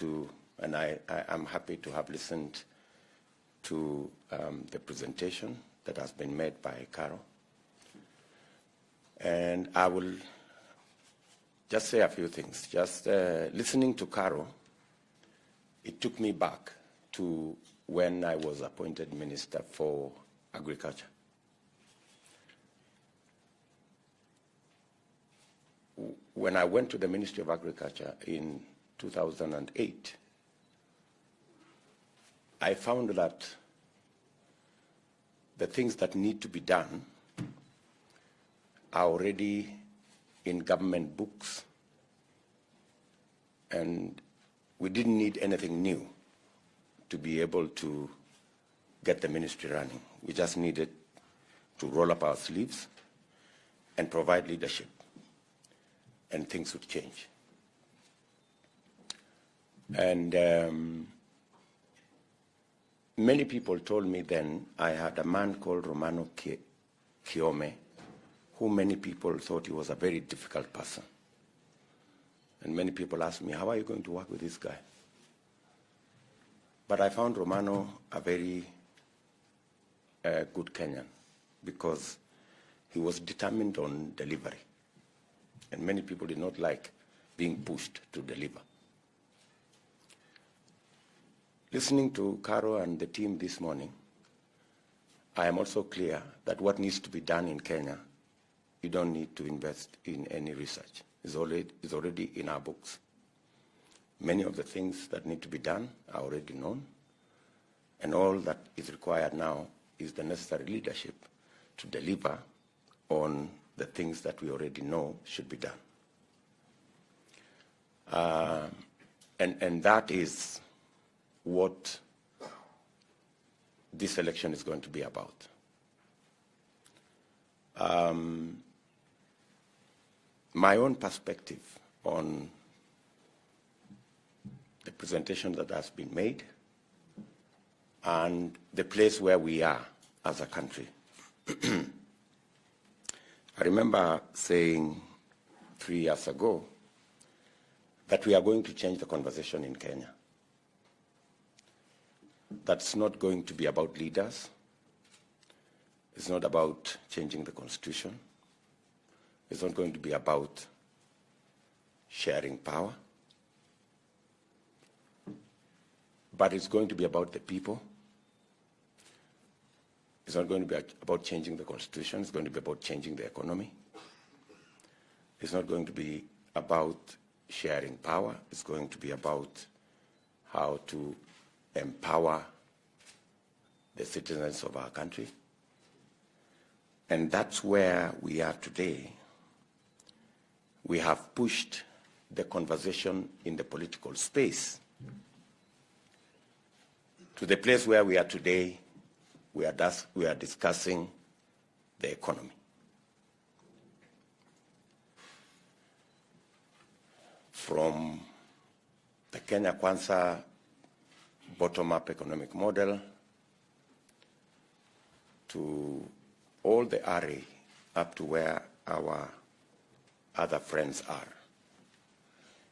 and I'm happy to have listened to the presentation that has been made by Carol. And I will just say a few things. Just listening to Carol, it took me back to when I was appointed Minister for Agriculture. When I went to the Ministry of Agriculture in 2008, I found that the things that need to be done are already in government books, and we didn't need anything new to be able to get the ministry running. We just needed to roll up our sleeves and provide leadership, and things would change. And many people told me then I had a man called Romano Kiome, who many people thought he was a very difficult person. And many people asked me, how are you going to work with this guy? But I found Romano a very good Kenyan, because he was determined on delivery. And many people did not like being pushed to deliver. Listening to Carol and the team this morning, I am also clear that what needs to be done in Kenya, you don't need to invest in any research. It's already in our books. Many of the things that need to be done are already known, and all that is required now is the necessary leadership to deliver on the things that we already know should be done. And that is what this election is going to be about. My own perspective on the presentation that has been made and the place where we are as a country. I remember saying 3 years ago that we are going to change the conversation in Kenya. That's not going to be about leaders. It's not about changing the constitution. It's not going to be about sharing power. But it's going to be about the people. It's not going to be about changing the constitution. It's going to be about changing the economy. It's not going to be about sharing power. It's going to be about how to empower the citizens of our country. And that's where we are today. We have pushed the conversation in the political space to the place where we are today. We are discussing the economy. From the Kenya Kwanza bottom-up economic model to all the array up to where our other friends are.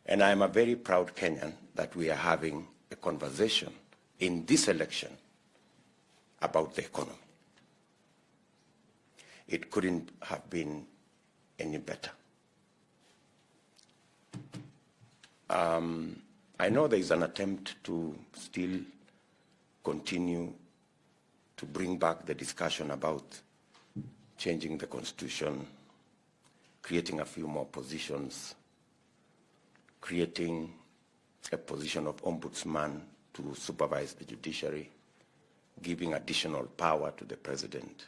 And I'm a very proud Kenyan that we are having a conversation in this election about the economy. It couldn't have been any better. I know there is an attempt to still continue to bring back the discussion about changing the constitution, creating a few more positions, creating a position of ombudsman to supervise the judiciary, giving additional power to the president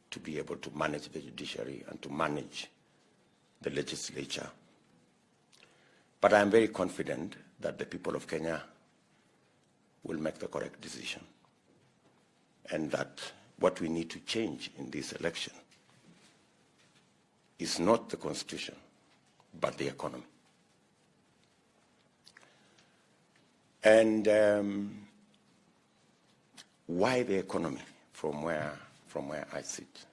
to be able to manage the judiciary and to manage the legislature. But I'm very confident that the people of Kenya will make the correct decision, and that what we need to change in this election is not the constitution, but the economy. And why the economy from where I sit?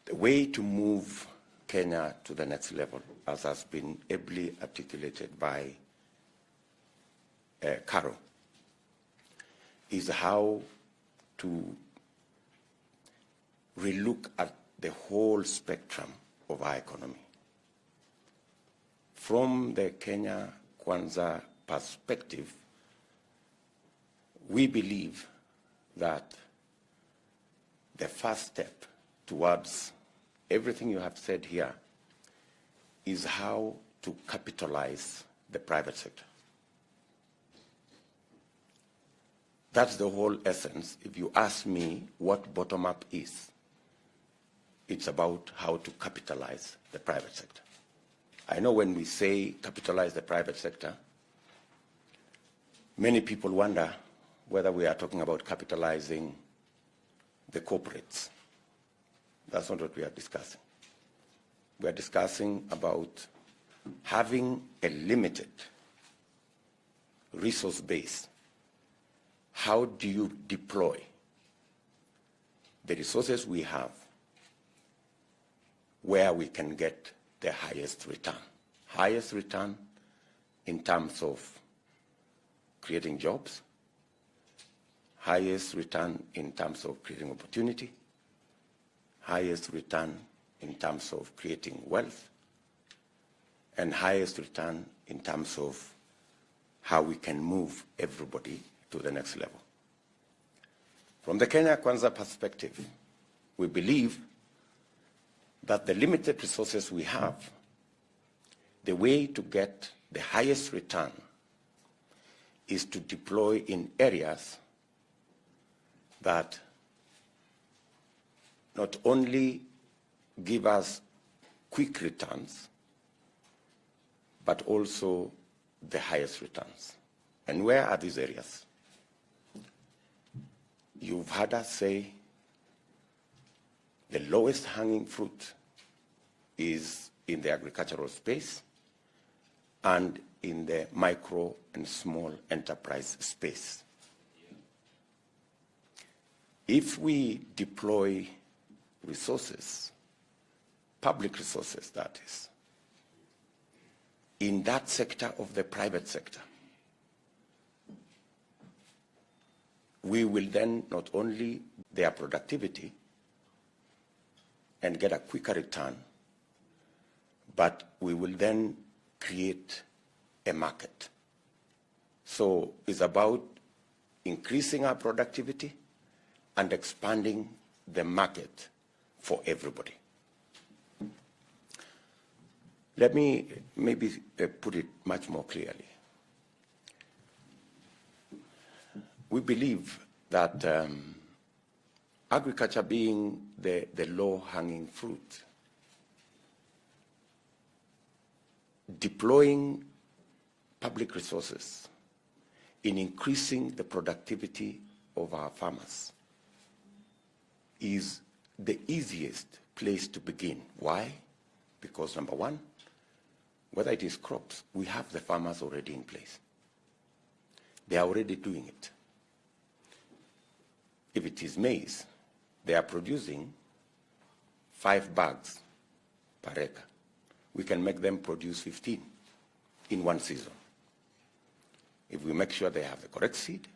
The way to move Kenya to the next level, as has been ably articulated by Carol, is how to relook at the whole spectrum of our economy. From the Kenya Kwanza perspective, we believe that the first step towards everything you have said here is how to capitalize the private sector. That's the whole essence. If you ask me what bottom-up is, it's about how to capitalize the private sector. I know when we say capitalize the private sector, many people wonder whether we are talking about capitalizing the corporates. That's not what we are discussing. We are discussing about having a limited resource base. How do you deploy the resources we have where we can get the highest return? Highest return in terms of creating jobs, highest return in terms of creating opportunity, highest return in terms of creating wealth, and highest return in terms of how we can move everybody to the next level. From the Kenya Kwanza perspective, we believe that the limited resources we have, the way to get the highest return is to deploy in areas that not only give us quick returns, but also the highest returns. And where are these areas? You've heard us say the lowest hanging fruit is in the agricultural space and in the micro and small enterprise space. If we deploy resources, public resources that is, in that sector of the private sector, we will then not only their productivity and get a quicker return, but we will then create a market. So it's about increasing our productivity and expanding the market for everybody. Let me maybe put it much more clearly. We believe that agriculture being the low-hanging fruit, deploying public resources in increasing the productivity of our farmers is the easiest place to begin. Why? Because number one, whether it is crops, we have the farmers already in place. They are already doing it. If it is maize, they are producing 5 bags per acre. We can make them produce 15 in one season. If we make sure they have the correct seed,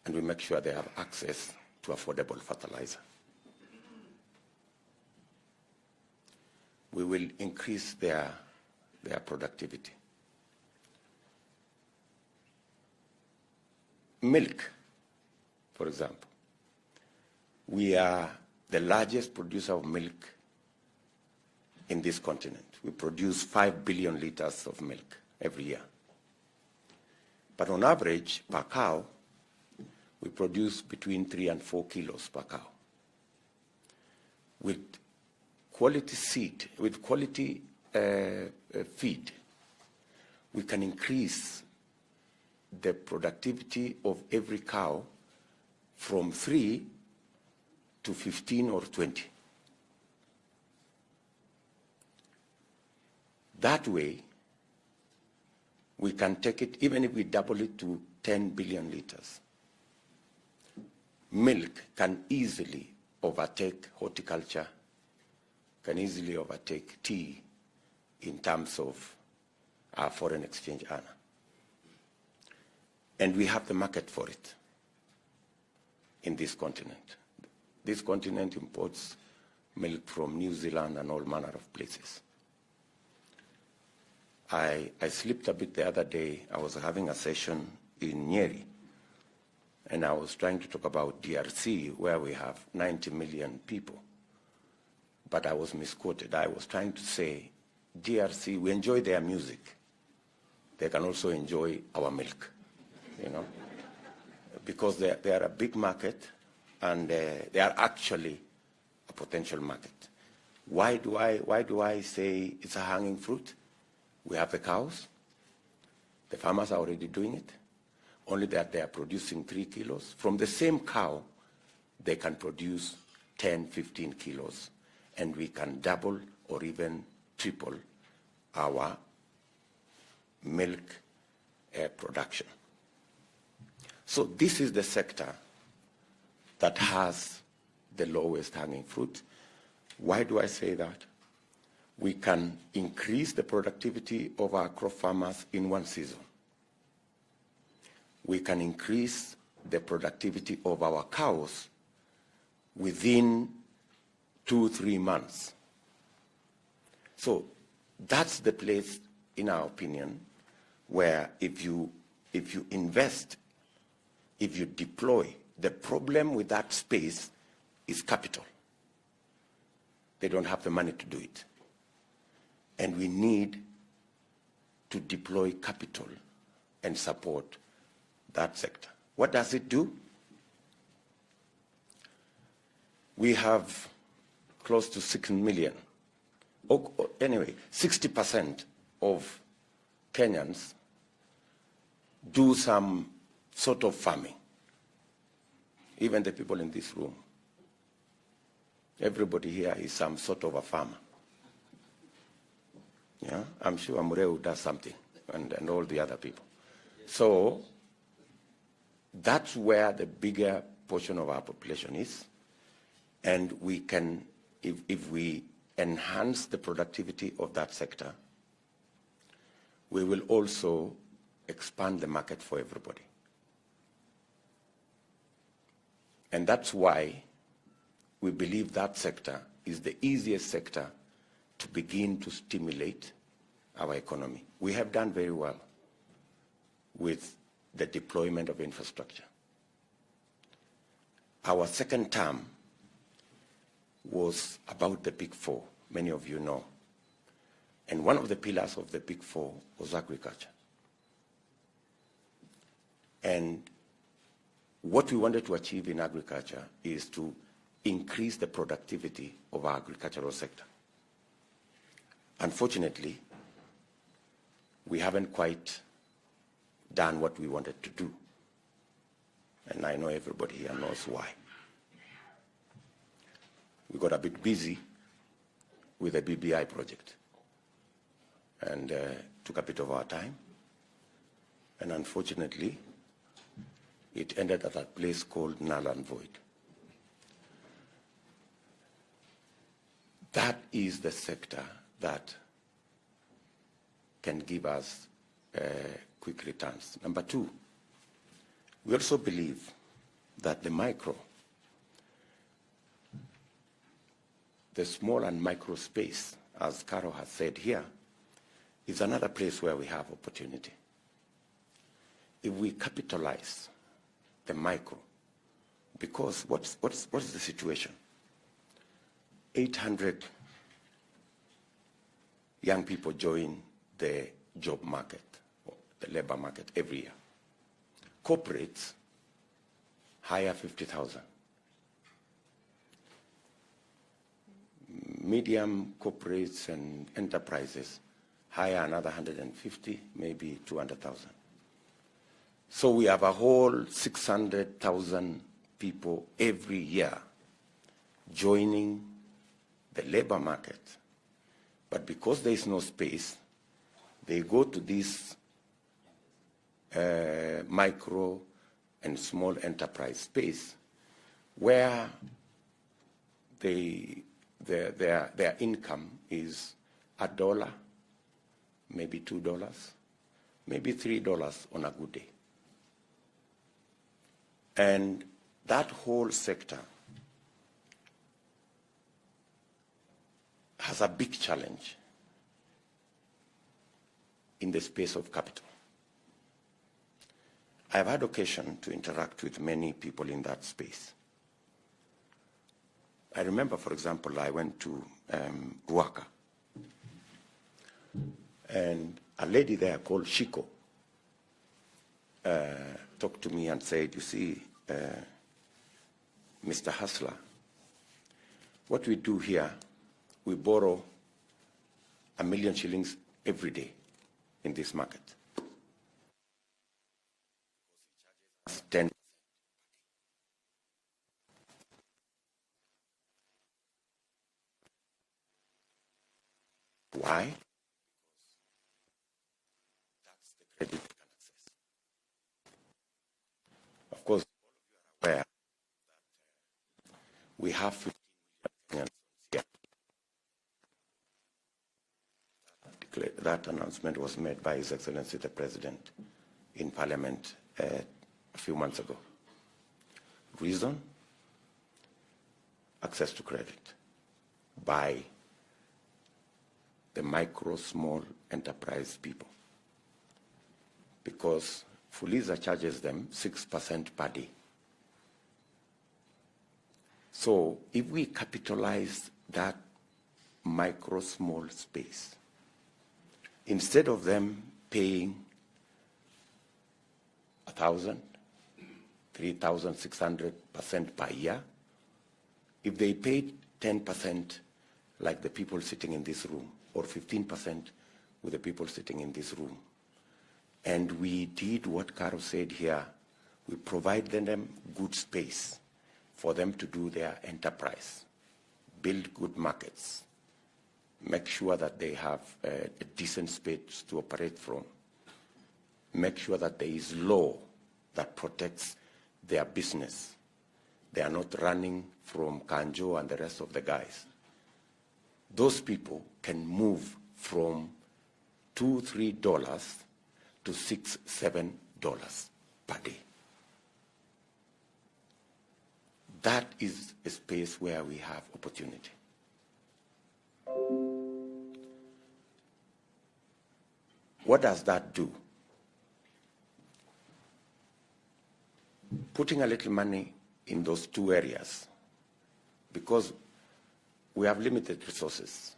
and we make sure they have access to affordable fertilizer, we will increase their productivity. Milk, for example. We are the largest producer of milk in this continent. We produce 5 billion liters of milk every year. But on average, per cow, we produce between 3 and 4 kilos per cow. With quality seed, with quality feed, we can increase the productivity of every cow from 3 to 15 or 20. That way, we can take it, even if we double it to 10 billion liters. Milk can easily overtake horticulture can easily overtake tea in terms of our foreign exchange earner. And we have the market for it in this continent. This continent imports milk from New Zealand and all manner of places. I slipped a bit the other day. I was having a session in Nyeri, and I was trying to talk about DRC, where we have 90 million people. But I was misquoted. I was trying to say, DRC, we enjoy their music. They can also enjoy our milk, you know, because they are a big market, and they are actually a potential market. Why do I say it's a hanging fruit? We have the cows. The farmers are already doing it, only that they are producing 3 kilos. From the same cow, they can produce 10, 15 kilos, and we can double or even triple our milk production. So this is the sector that has the lowest hanging fruit. Why do I say that? We can increase the productivity of our crop farmers in one season. We can increase the productivity of our cows within 2-3 months. So that's the place, in our opinion, where if you invest, if you deploy, the problem with that space is capital. They don't have the money to do it. And we need to deploy capital and support that sector. What does it do? We have close to 6 million. Anyway, 60% of Kenyans do some sort of farming. Even the people in this room. Everybody here is some sort of a farmer. Yeah, I'm sure Mureu does something, and all the other people. So that's where the bigger portion of our population is, and we can, if we enhance the productivity of that sector, we will also expand the market for everybody. And that's why we believe that sector is the easiest sector to begin to stimulate our economy. We have done very well with the deployment of infrastructure. Our second term was about the Big Four, many of you know. And one of the pillars of the Big Four was agriculture. And what we wanted to achieve in agriculture is to increase the productivity of our agricultural sector. Unfortunately, we haven't quite done what we wanted to do. And I know everybody here knows why. We got a bit busy with the BBI project and took a bit of our time. And unfortunately, it ended at a place called null and void. That is the sector that can give us quick returns. Number two, we also believe that the small and micro space, as Carol has said here, is another place where we have opportunity. If we capitalize the micro, because what's the situation? 800 young people join the job market, or the labor market every year. Corporates hire 50,000. Medium corporates and enterprises hire another 150, maybe 200,000. So we have a whole 600,000 people every year joining the labor market. But because there is no space, they go to this micro and small enterprise space where they their income is $1, maybe $2, maybe $3 on a good day. And that whole sector has a big challenge in the space of capital. I've had occasion to interact with many people in that space. I remember, for example, I went to Ruaka, and a lady there called Shiko talked to me and said, you see, Mr. Hustler, what we do here, we borrow 1 million shillings every day in this market. 10. Why? That's the credit we can access. Of course, all of you are aware that we have 15 million Kenyans here. That announcement was made by His Excellency the President in Parliament a few months ago. Reason? Access to credit by the micro, small enterprise people. Because Fuliza charges them 6% per day. So if we capitalize that micro, small space, instead of them paying 1,000, 3,600% per year, if they paid 10% like the people sitting in this room, or 15% with the people sitting in this room, and we did what Caro said here, we provided them good space for them to do their enterprise, build good markets, make sure that they have a decent space to operate from, make sure that there is law that protects their business. They are not running from Kanjo and the rest of the guys. Those people can move from $2, $3 to $6, $7 per day. That is a space where we have opportunity. What does that do? Putting a little money in those two areas, because we have limited resources.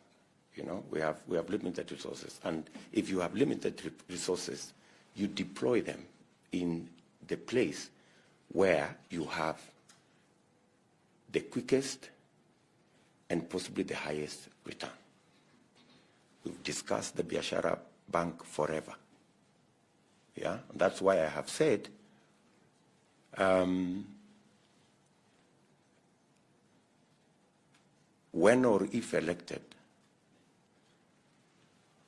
You know, we have limited resources. And if you have limited resources, you deploy them in the place where you have the quickest and possibly the highest return. We've discussed the Biashara Bank forever. Yeah, that's why I have said when or if elected,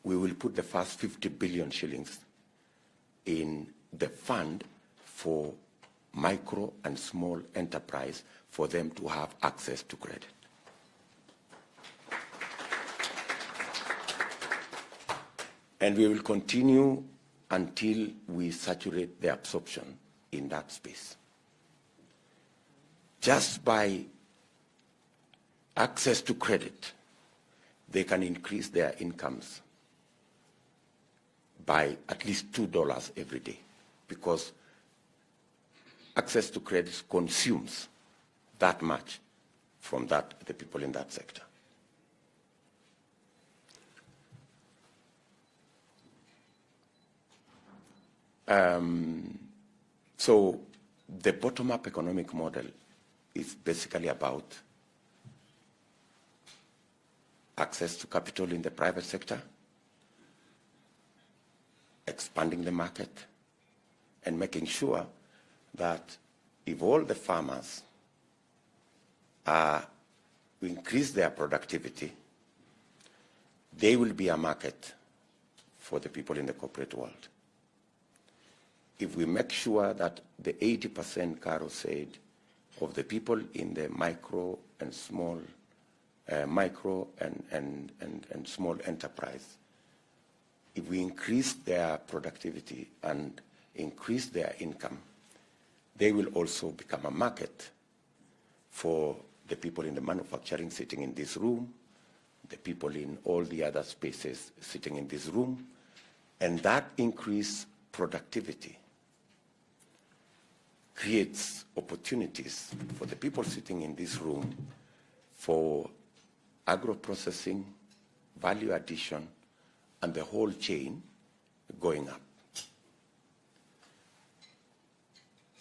we will put the first 50 billion shillings in the fund for micro and small enterprise for them to have access to credit. And we will continue until we saturate the absorption in that space. Just by access to credit, they can increase their incomes by at least $2 every day, because access to credit consumes that much from the people in that sector. So the bottom-up economic model is basically about access to capital in the private sector, expanding the market, and making sure that if all the farmers increase their productivity, they will be a market for the people in the corporate world. If we make sure that the 80%, Caro said, of the people in the micro and small micro and small enterprise, if we increase their productivity and increase their income, they will also become a market for the people in the manufacturing sitting in this room, the people in all the other spaces sitting in this room, and that increased productivity creates opportunities for the people sitting in this room for agro-processing, value addition, and the whole chain going up.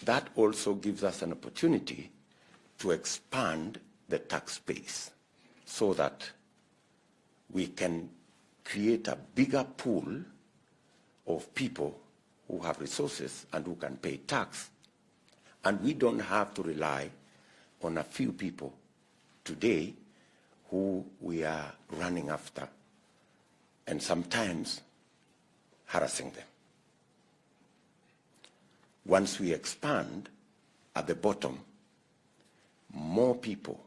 That also gives us an opportunity to expand the tax base so that we can create a bigger pool of people who have resources and who can pay tax. And we don't have to rely on a few people today who we are running after and sometimes harassing them. Once we expand at the bottom, more people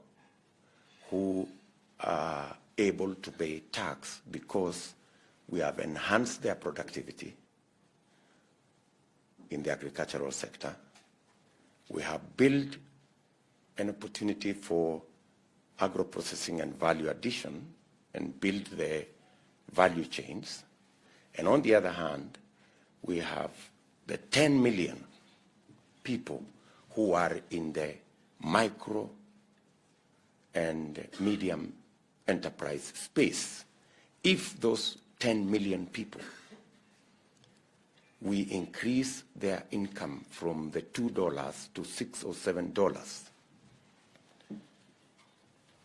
who are able to pay tax because we have enhanced their productivity in the agricultural sector. We have built an opportunity for agro-processing and value addition and build the value chains. And on the other hand, we have the 10 million people who are in the micro and medium enterprise space. If those 10 million people, we increase their income from the $2 to $6 or $7,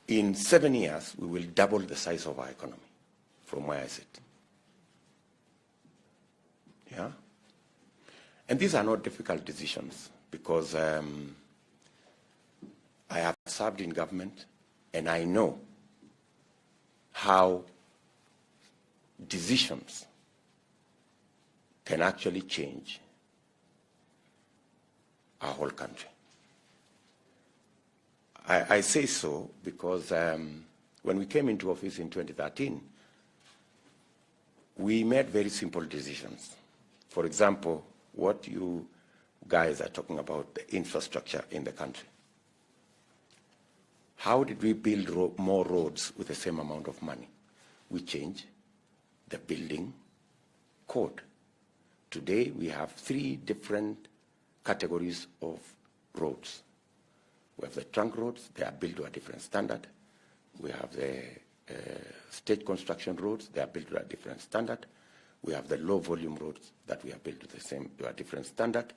in 7 years, we will double the size of our economy from where I sit. Yeah? And these are not difficult decisions because I have served in government and I know how decisions can actually change our whole country. I say so because when we came into office in 2013, we made very simple decisions. For example, what you guys are talking about, the infrastructure in the country. How did we build more roads with the same amount of money? We changed the building code. Today, we have 3 different categories of roads. We have the trunk roads, they are built to a different standard. We have the stage construction roads, they are built to a different standard. We have the low volume roads that we are built to a different standard.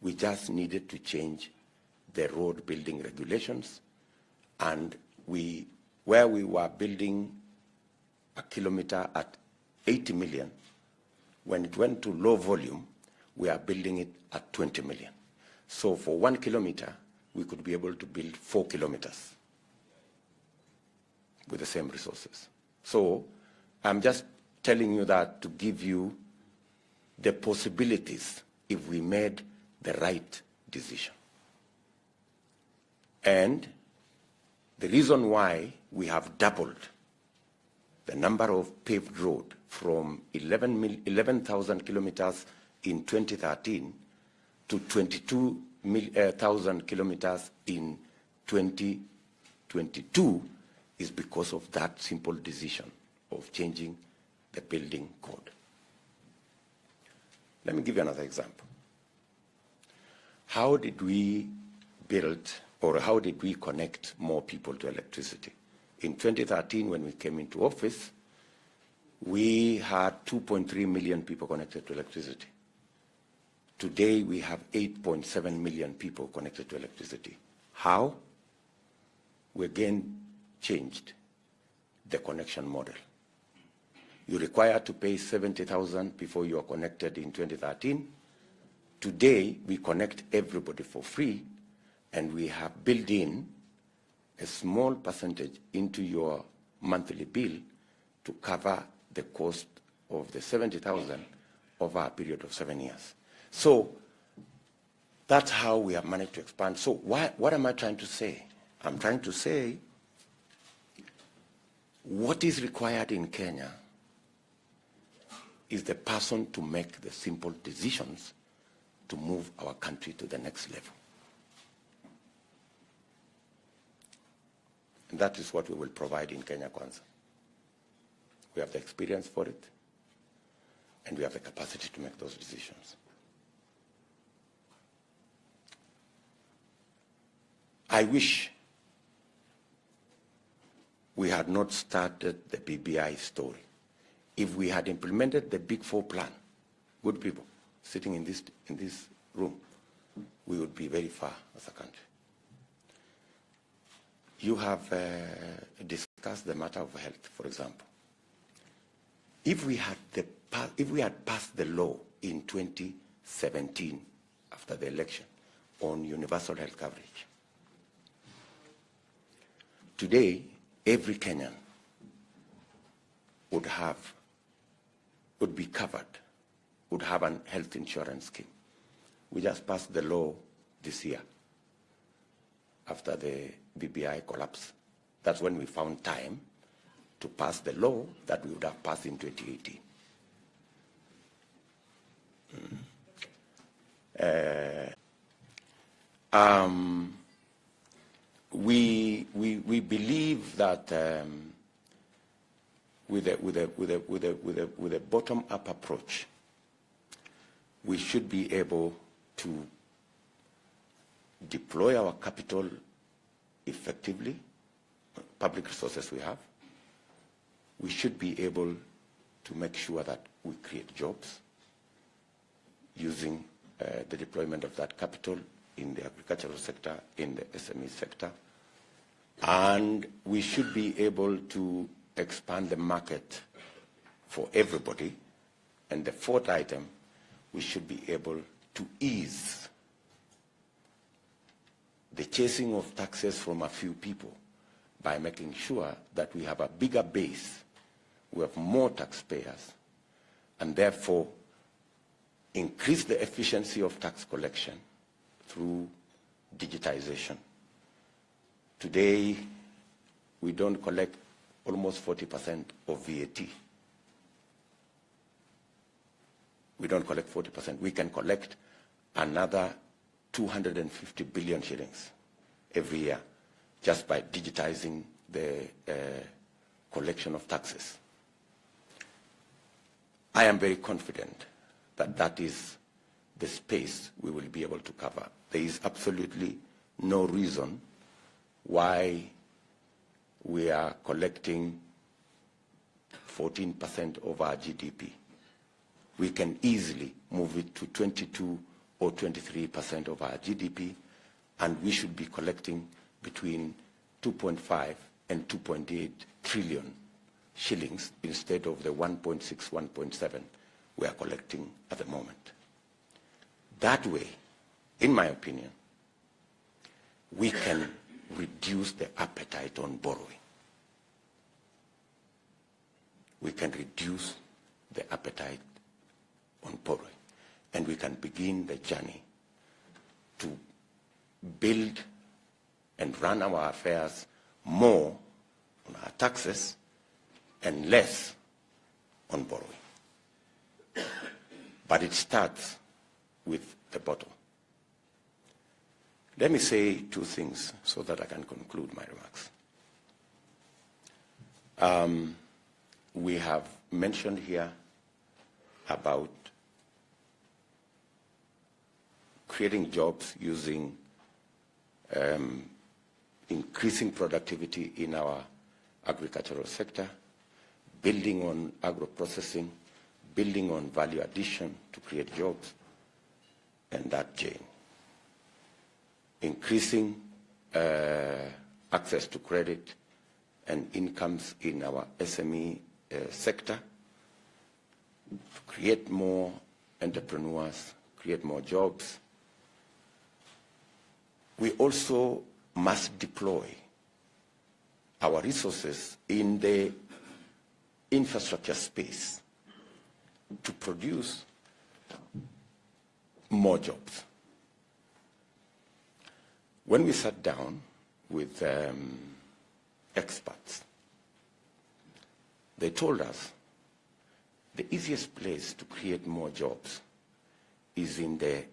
We just needed to change the road building regulations. And where we were building a kilometer at 80 million, when it went to low volume, we are building it at 20 million. So for 1 kilometer, we could be able to build 4 kilometers with the same resources. So I'm just telling you that to give you the possibilities if we made the right decision. And the reason why we have doubled the number of paved road from 11,000 kilometers in 2013 to 22,000 kilometers in 2022 is because of that simple decision of changing the building code. Let me give you another example. How did we build or how did we connect more people to electricity? In 2013, when we came into office, we had 2.3 million people connected to electricity. Today, we have 8.7 million people connected to electricity. How? We again changed the connection model. You require to pay 70,000 before you are connected in 2013. Today, we connect everybody for free, and we have built in a small percentage into your monthly bill to cover the cost of the 70,000 over a period of 7 years. So that's how we have managed to expand. So what am I trying to say? I'm trying to say What is required in Kenya is the person to make the simple decisions to move our country to the next level. And that is what we will provide in Kenya Kwanza. We have the experience for it, and we have the capacity to make those decisions. I wish we had not started the BBI story. If we had implemented the Big Four plan, good people sitting in this room, we would be very far as a country. You have discussed the matter of health, for example. If we had passed the law in 2017 after the election on universal health coverage, today every Kenyan would be covered, would have a health insurance scheme. We just passed the law this year after the BBI collapse. That's when we found time to pass the law that we would have passed in 2018. We believe that with a bottom-up approach, we should be able to deploy our capital effectively, public resources we have. We should be able to make sure that we create jobs using the deployment of that capital in the agricultural sector, in the SME sector. And we should be able to expand the market for everybody. And the fourth item, we should be able to ease the chasing of taxes from a few people by making sure that we have a bigger base, we have more taxpayers, and therefore increase the efficiency of tax collection through digitization. Today, we don't collect almost 40% of VAT. We don't collect 40%. We can collect another 250 billion shillings every year just by digitizing the collection of taxes. I am very confident that that is the space we will be able to cover. There is absolutely no reason why we are collecting 14% of our GDP. We can easily move it to 22 or 23% of our GDP, and we should be collecting between 2.5 and 2.8 trillion shillings instead of the 1.6, 1.7 we are collecting at the moment. That way, in my opinion, we can reduce the appetite on borrowing. We can reduce the appetite on borrowing, and we can begin the journey to build and run our affairs more on our taxes and less on borrowing. But it starts with the bottom. Let me say two things so that I can conclude my remarks. We have mentioned here about creating jobs using increasing productivity in our agricultural sector, building on agro-processing, building on value addition to create jobs, and that chain. Increasing access to credit and incomes in our SME sector, create more entrepreneurs, create more jobs. We also must deploy our resources in the infrastructure space to produce more jobs. When we sat down with experts they told us the easiest place to create more jobs is in the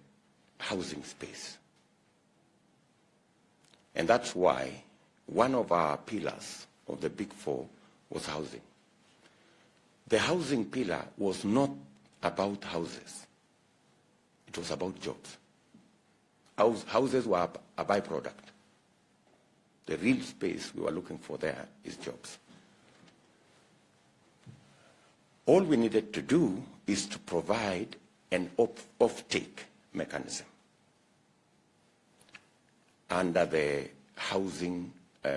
housing space. And that's why one of our pillars of the Big Four was housing. The housing pillar was not about houses. It was about jobs. Houses were a byproduct. The real space we were looking for there is jobs. All we needed to do is to provide an off-take mechanism under the housing,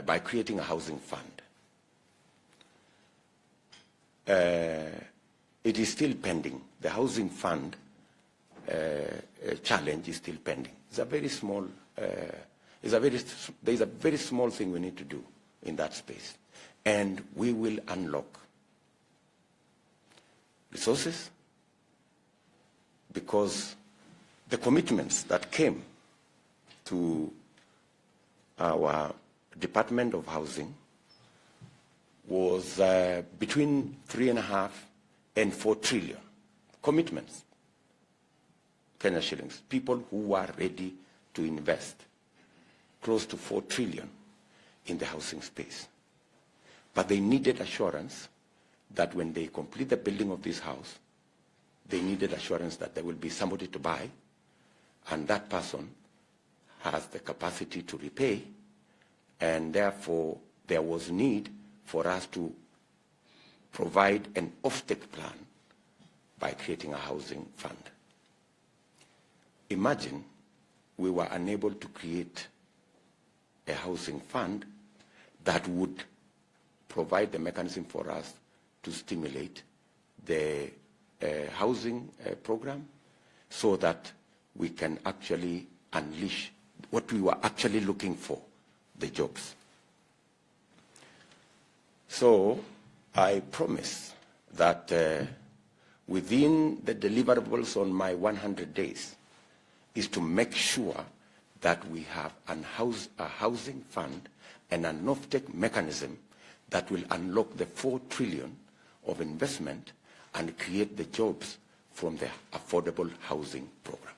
by creating a housing fund. It is still pending. The housing fund challenge is still pending. It's a very small, there's a very small thing we need to do in that space. And we will unlock resources, because the commitments that came to our Department of Housing was between 3.5 and 4 trillion commitments, Kenya shillings, people who are ready to invest close to 4 trillion in the housing space. But they needed assurance that when they complete the building of this house, they needed assurance that there will be somebody to buy, and that person has the capacity to repay, and therefore there was need for us to provide an off-take plan by creating a housing fund. Imagine we were unable to create a housing fund that would provide the mechanism for us to stimulate the housing program, so that we can actually unleash what we were actually looking for, the jobs. So I promise that within the deliverables on my 100 days is to make sure that we have a housing fund and an off-take mechanism that will unlock the 4 trillion of investment and create the jobs from the affordable housing program.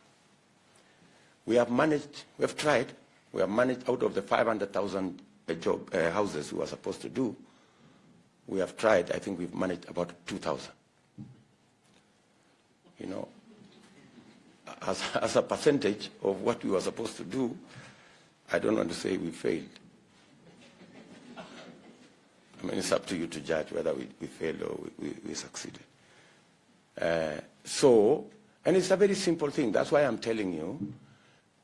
We have managed, we have tried, we have managed out of the 500,000 houses we were supposed to do, we have tried, I think we've managed about 2,000. You know, as a percentage of what we were supposed to do, I don't want to say we failed. I mean, it's up to you to judge whether we failed or we succeeded. And it's a very simple thing. That's why I'm telling you,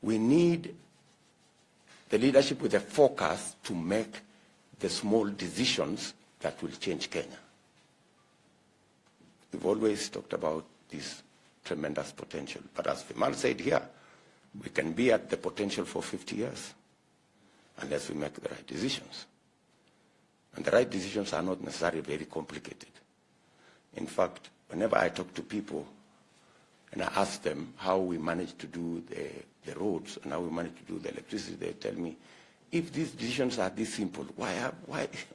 we need the leadership with a focus to make the small decisions that will change Kenya. We've always talked about this tremendous potential. But as Vimal said here, we can be at the potential for 50 years unless we make the right decisions. And the right decisions are not necessarily very complicated. In fact, whenever I talk to people and I ask them how we manage to do the roads and how we manage to do the electricity, they tell me, if these decisions are this simple, why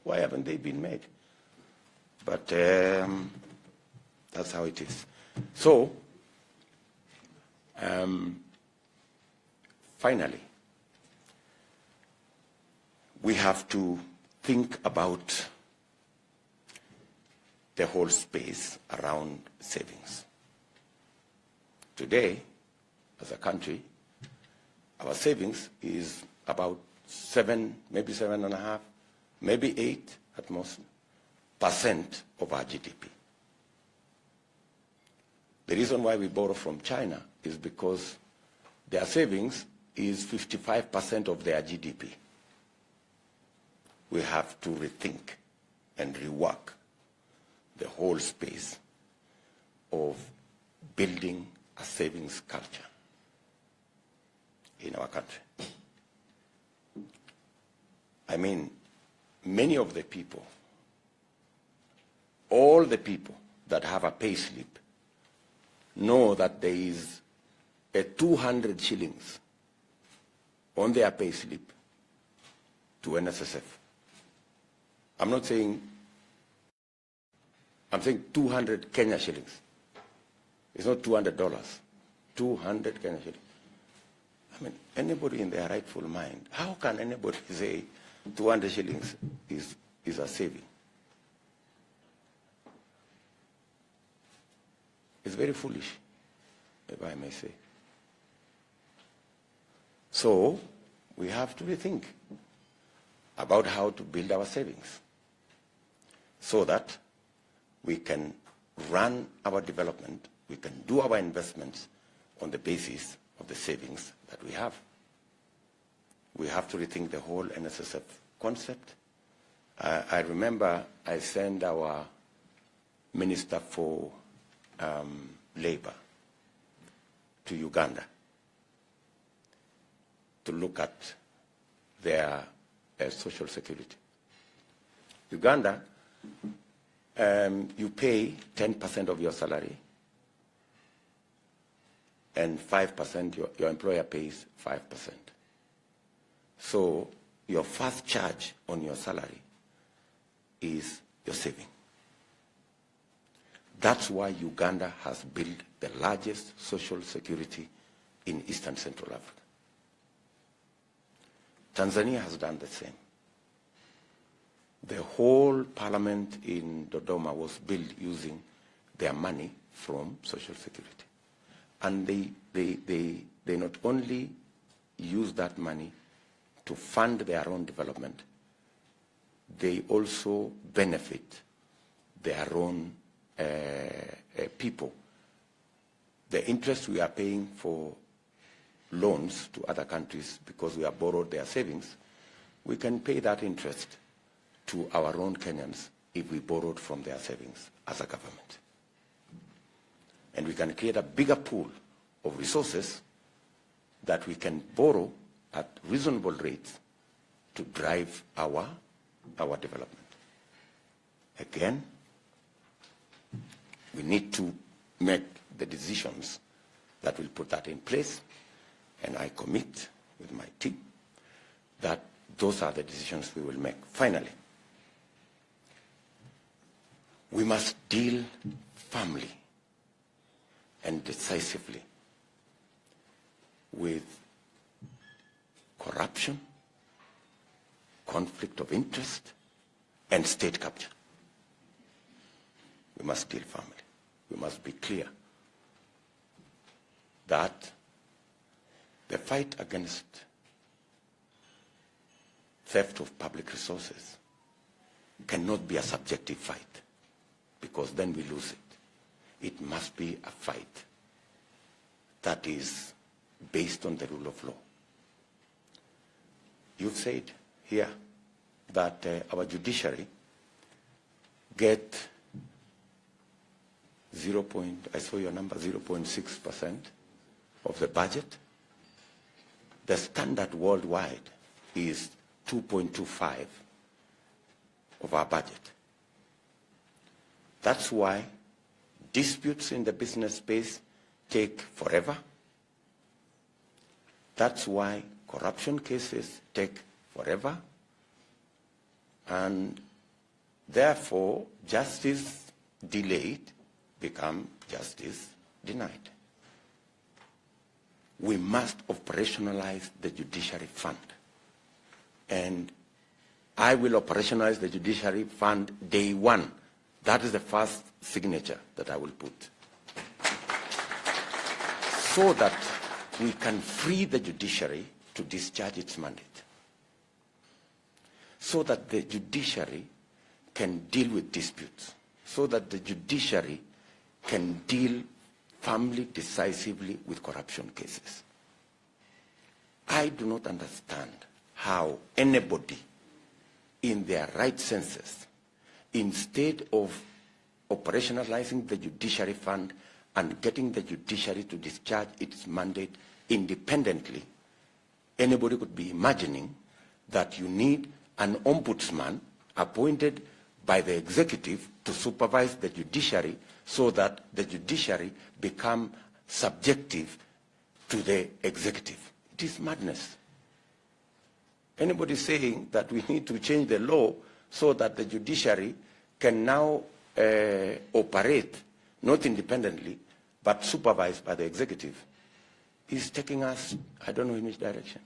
haven't they been made? But that's how it is. So, finally, we have to think about the whole space around savings. Today, as a country, our savings is about 7, maybe 7.5, maybe 8 at most % of our GDP. The reason why we borrow from China is because their savings is 55% of their GDP. We have to rethink and rework the whole space of building a savings culture in our country. I mean, many of the people, all the people that have a pay slip know that there is a 200 shillings on their pay slip to NSSF. I'm not saying I'm saying 200 Kenya shillings. It's not $200. 200 Kenya shillings. I mean, anybody in their rightful mind, how can anybody say 200 shillings is a saving? It's very foolish, if I may say. So we have to rethink about how to build our savings so that we can run our development, we can do our investments on the basis of the savings that we have. We have to rethink the whole NSSF concept. I remember I sent our Minister for Labor to Uganda to look at their social security. Uganda, you pay 10% of your salary, and 5%, your employer pays 5%. So your first charge on your salary is your saving. That's why Uganda has built the largest social security in Eastern Central Africa. Tanzania has done the same. The whole parliament in Dodoma was built using their money from social security. And they not only use that money to fund their own development, they also benefit their own people. The interest we are paying for loans to other countries because we have borrowed their savings, we can pay that interest to our own Kenyans if we borrowed from their savings as a government. And we can create a bigger pool of resources that we can borrow at reasonable rates to drive our development. Again, we need to make the decisions that will put that in place, and I commit with my team that those are the decisions we will make. Finally, we must deal firmly and decisively with corruption, conflict of interest, and state capture. We must deal firmly. We must be clear that the fight against theft of public resources cannot be a subjective fight, because then we lose it. It must be a fight that is based on the rule of law. You've said here that our judiciary get I saw your number, 0.6% of the budget. The standard worldwide is 2.25 of our budget. That's why disputes in the business space take forever. That's why corruption cases take forever. And therefore, justice delayed become justice denied. We must operationalize the judiciary fund. And I will operationalize the judiciary fund day one. That is the first signature that I will put. So that we can free the judiciary to discharge its mandate. So that the judiciary can deal with disputes. So that the judiciary can deal firmly, decisively with corruption cases. I do not understand how anybody in their right senses, instead of operationalizing the judiciary fund and getting the judiciary to discharge its mandate independently, anybody could be imagining that you need an ombudsman appointed by the executive to supervise the judiciary so that the judiciary become subjective to the executive. It is madness. Anybody saying that we need to change the law so that the judiciary can now operate not independently, but supervised by the executive, is taking us, I don't know in which direction.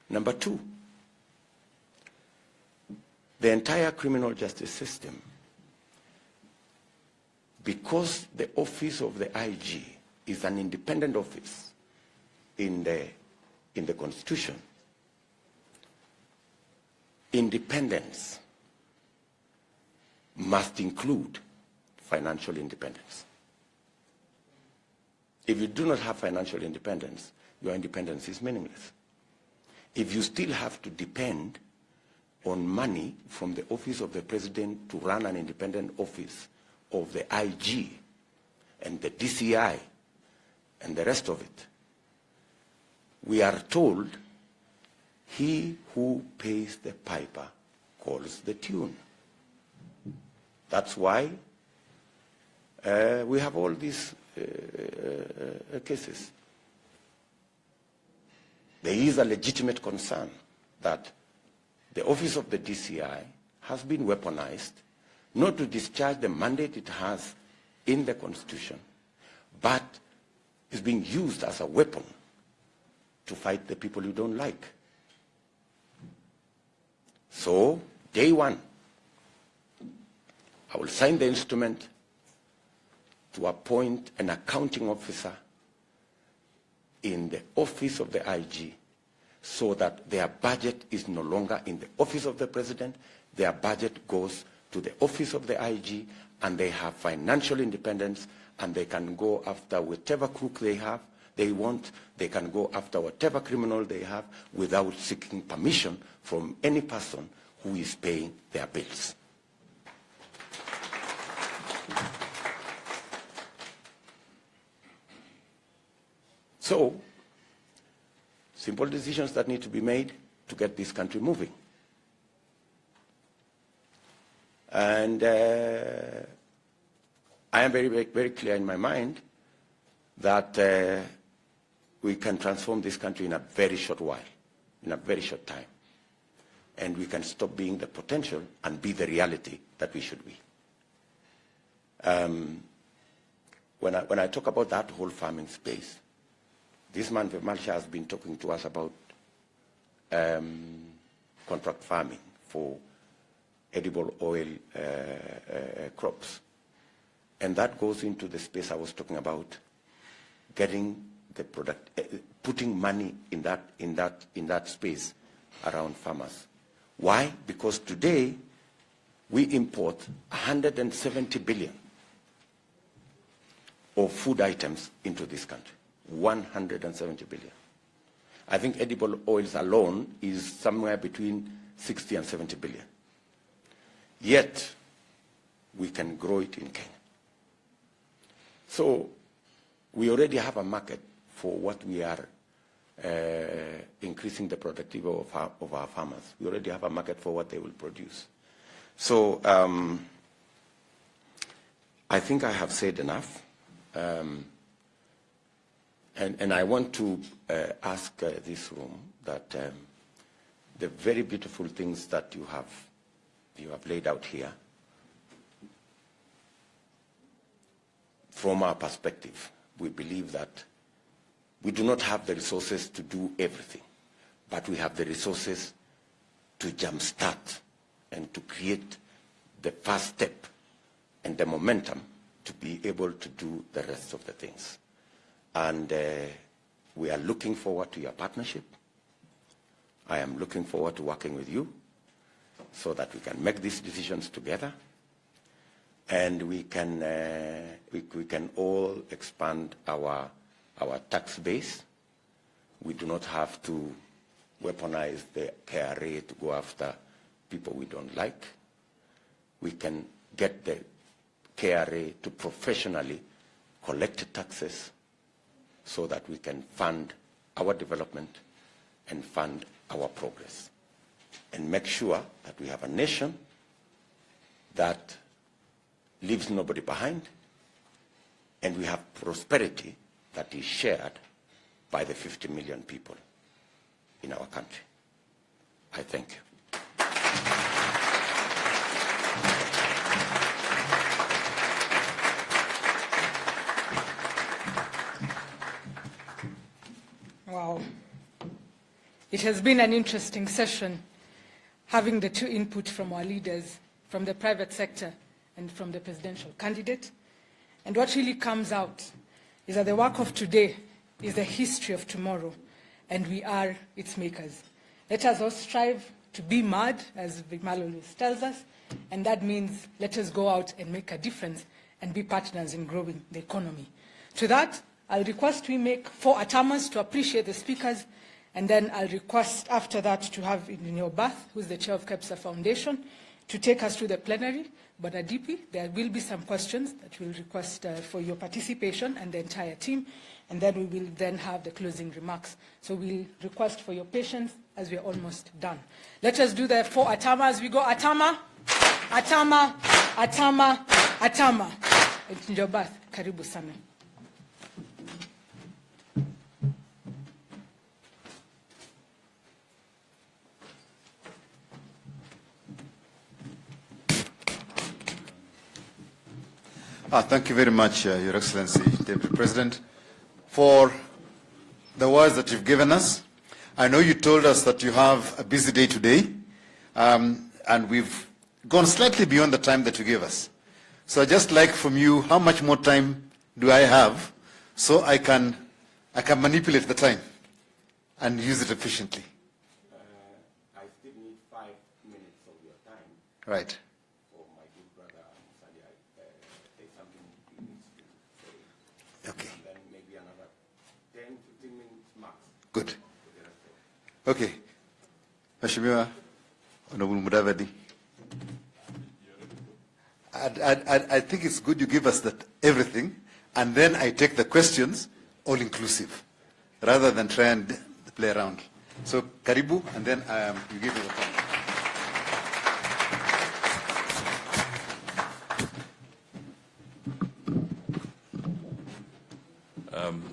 Number two, the entire criminal justice system, because the office of the IG is an independent office in the Constitution, independence must include financial independence. If you do not have financial independence, your independence is meaningless. If you still have to depend on money from the office of the president to run an independent office of the IG and the DCI and the rest of it, we are told he who pays the piper calls the tune. That's why we have all these cases. There is a legitimate concern that the office of the DCI has been weaponized, not to discharge the mandate it has in the Constitution, but is being used as a weapon to fight the people you don't like. So, day one, I will sign the instrument to appoint an accounting officer in the office of the IG, so that their budget is no longer in the office of the president, their budget goes to the office of the IG, and they have financial independence, and they can go after whatever crook they want, they can go after whatever criminal they have without seeking permission from any person who is paying their bills. So, simple decisions that need to be made to get this country moving. And I am very, very, very clear in my mind that we can transform this country in a very short while, in a very short time. And we can stop being the potential and be the reality that we should be. When I talk about that whole farming space, this man, Malsha, has been talking to us about contract farming for edible oil crops. And that goes into the space I was talking about, getting the product, putting money in that space around farmers. Why? Because today we import 170 billion of food items into this country. 170 billion. I think edible oils alone is somewhere between 60 and 70 billion. Yet, we can grow it in Kenya. So, we already have a market for what we are increasing the productivity of our farmers. We already have a market for what they will produce. So, I think I have said enough. And I want to ask this room that the very beautiful things that you have laid out here, from our perspective, we believe that we do not have the resources to do everything, but we have the resources to jumpstart and to create the first step and the momentum to be able to do the rest of the things. And we are looking forward to your partnership. I am looking forward to working with you so that we can make these decisions together, and we can all expand our tax base. We do not have to weaponize the KRA to go after people we don't like. We can get the KRA to professionally collect taxes so that we can fund our development and fund our progress, and make sure that we have a nation that leaves nobody behind, and we have prosperity that is shared by the 50 million people in our country. I thank you. Wow. It has been an interesting session, having the two input from our leaders, from the private sector and from the presidential candidate. And what really comes out is that the work of today is the history of tomorrow, and we are its makers. Let us all strive to be mad, as Vimal always tells us, and that means let us go out and make a difference and be partners in growing the economy. To that, I'll request we make 4 atamas to appreciate the speakers, and then I'll request after that to have in your Bath, who's the chair of KEPSA Foundation, to take us to the plenary. But at DP, there will be some questions that we'll request for your participation and the entire team, and then we will then have the closing remarks. So we'll request for your patience as we're almost done. Let us do the 4 atamas. We go atama, atama, atama, atama. It's in your Bath. Karibu sana. Thank you very much, Your Excellency, Deputy President, for the words that you've given us. I know you told us that you have a busy day today, and we've gone slightly beyond the time that you gave us. So I'd just like from you, how much more time do I have so I can manipulate the time and use it efficiently? I still need 5 minutes of your time. Right. Okay. And then maybe another 10, 15 minutes max. Good. Okay. Mheshimiwa Honorable Mudavadi, I think it's good you give us that everything, and then I take the questions all inclusive, rather than try and play around. So karibu, and then you give me the time.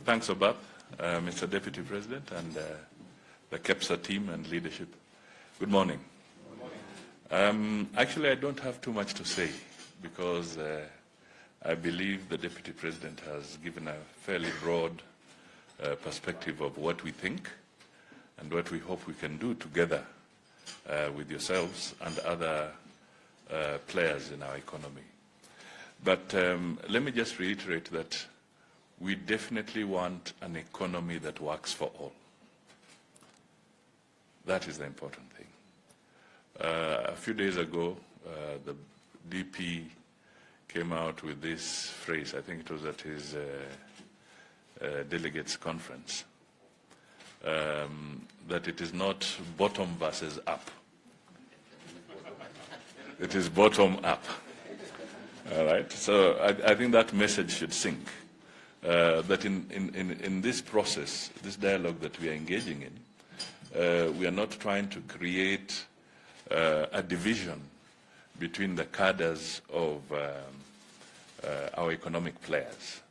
Thanks, Obab, Mr. Deputy President, and the KEPSA team and leadership. Good morning. Good morning. Actually, I don't have too much to say because I believe the Deputy President has given a fairly broad perspective of what we think and what we hope we can do together with yourselves and other players in our economy. But let me just reiterate that we definitely want an economy that works for all. That is the important thing. A few days ago, the DP came out with this phrase, I think it was at his delegates conference, that it is not bottom versus up. It is bottom up. All right, so I think that message should sink. That in this process, this dialogue that we are engaging in, we are not trying to create a division between the cadres of our economic players.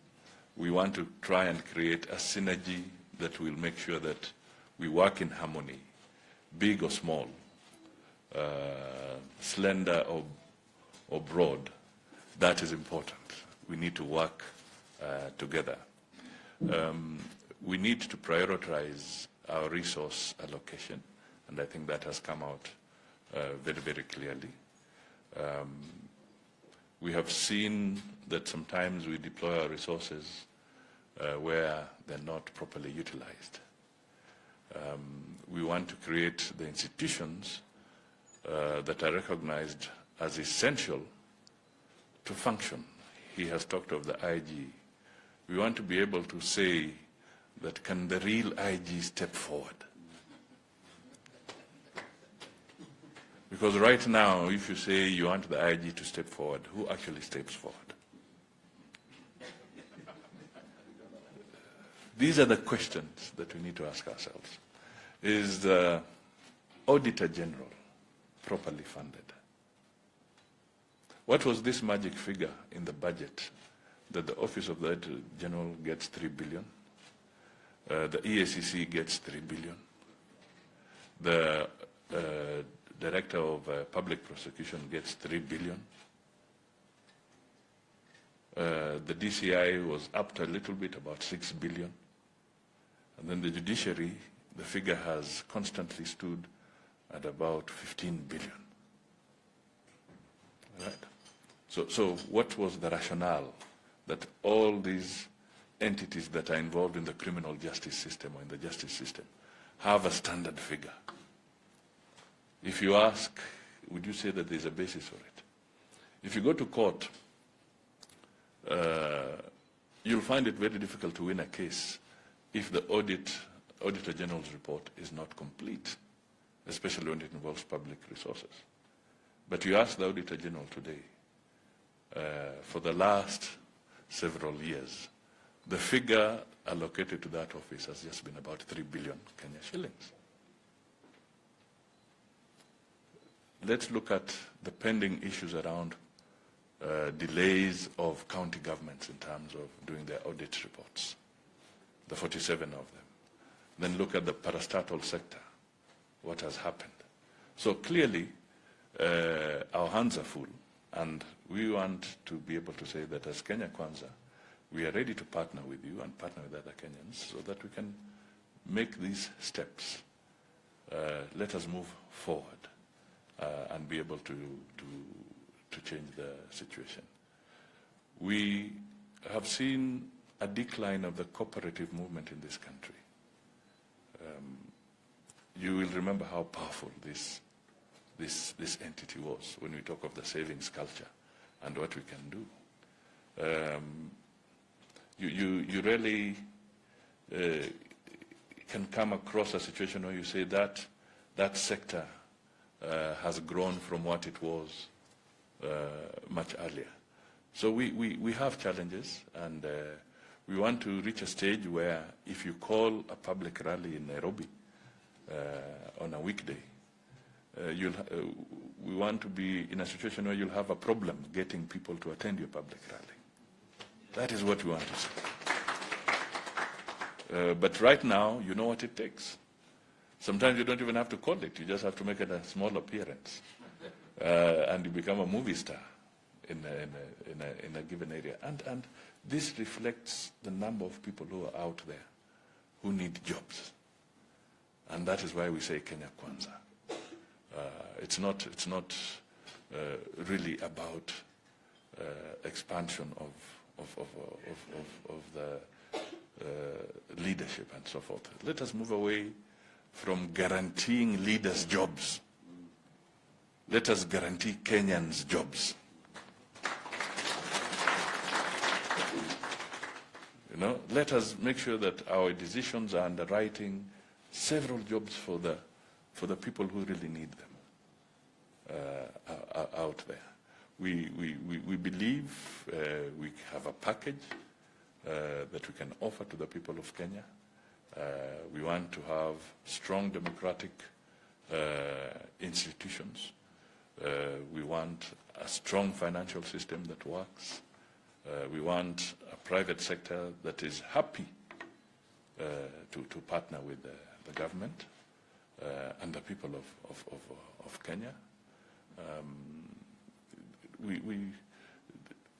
We want to try and create a synergy that will make sure that we work in harmony, big or small, slender or broad. That is important. We need to work together. We need to prioritize our resource allocation, and I think that has come out very, very clearly. We have seen that sometimes we deploy our resources where they're not properly utilized. We want to create the institutions that are recognized as essential to function. He has talked of the IG. We want to be able to say that can the real IG step forward? Because right now, if you say you want the IG to step forward, who actually steps forward? These are the questions that we need to ask ourselves. Is the Auditor General properly funded? What was this magic figure in the budget that the Office of the Auditor General gets 3 billion? The EACC gets 3 billion. The Director of Public Prosecution gets 3 billion. The DCI was upped a little bit, about 6 billion. And then the judiciary, the figure has constantly stood at about 15 billion. Right? So what was the rationale that all these entities that are involved in the criminal justice system or in the justice system have a standard figure? If you ask, would you say that there's a basis for it? If you go to court, you'll find it very difficult to win a case if the Auditor General's report is not complete, especially when it involves public resources. But you ask the Auditor General today, for the last several years, the figure allocated to that office has just been about 3 billion Kenya shillings. Let's look at the pending issues around delays of county governments in terms of doing their audit reports, the 47 of them. Then look at the parastatal sector, what has happened. So clearly, our hands are full, and we want to be able to say that as Kenya Kwanza, we are ready to partner with you and partner with other Kenyans so that we can make these steps. Let us move forward and be able to change the situation. We have seen a decline of the cooperative movement in this country. You will remember how powerful this entity was when we talk of the savings culture and what we can do. You really can come across a situation where you say that that sector has grown from what it was much earlier. So we have challenges, and we want to reach a stage where if you call a public rally in Nairobi on a weekday, we want to be in a situation where you'll have a problem getting people to attend your public rally. That is what we want to see. But right now, you know what it takes. Sometimes you don't even have to call it. You just have to make it a small appearance. And you become a movie star in a given area. And this reflects the number of people who are out there who need jobs. And that is why we say Kenya Kwanza. It's not really about expansion of the leadership and so forth. Let us move away from guaranteeing leaders jobs. Let us guarantee Kenyans jobs. Let us make sure that our decisions are underwriting several jobs for the people who really need them out there. We believe we have a package that we can offer to the people of Kenya. We want to have strong democratic institutions. We want a strong financial system that works. We want a private sector that is happy to partner with the government and the people of Kenya.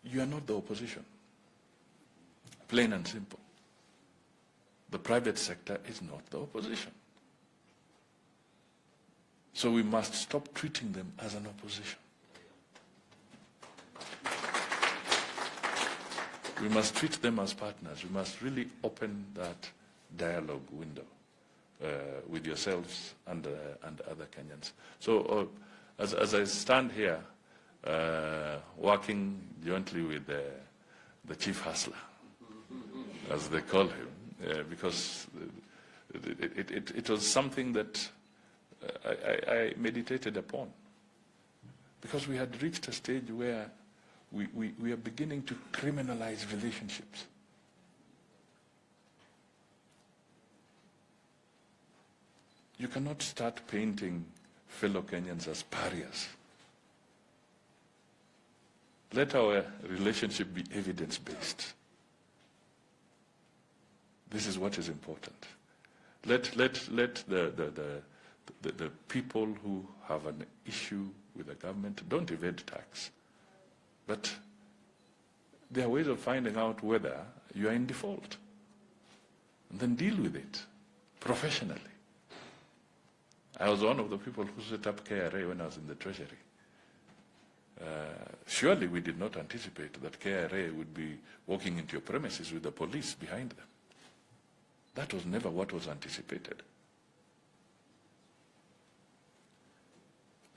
You are not the opposition, plain and simple. The private sector is not the opposition. So we must stop treating them as an opposition. We must treat them as partners. We must really open that dialogue window with yourselves and other Kenyans. So as I stand here, working jointly with the chief hustler, as they call him, because it was something that I meditated upon, because we had reached a stage where we are beginning to criminalize relationships. You cannot start painting fellow Kenyans as pariahs. Let our relationship be evidence-based. This is what is important. Let the people who have an issue with the government don't evade tax. But there are ways of finding out whether you are in default. And then deal with it. professionally. I was one of the people who set up KRA when I was in the Treasury. Surely we did not anticipate that KRA would be walking into your premises with the police behind them. That was never what was anticipated.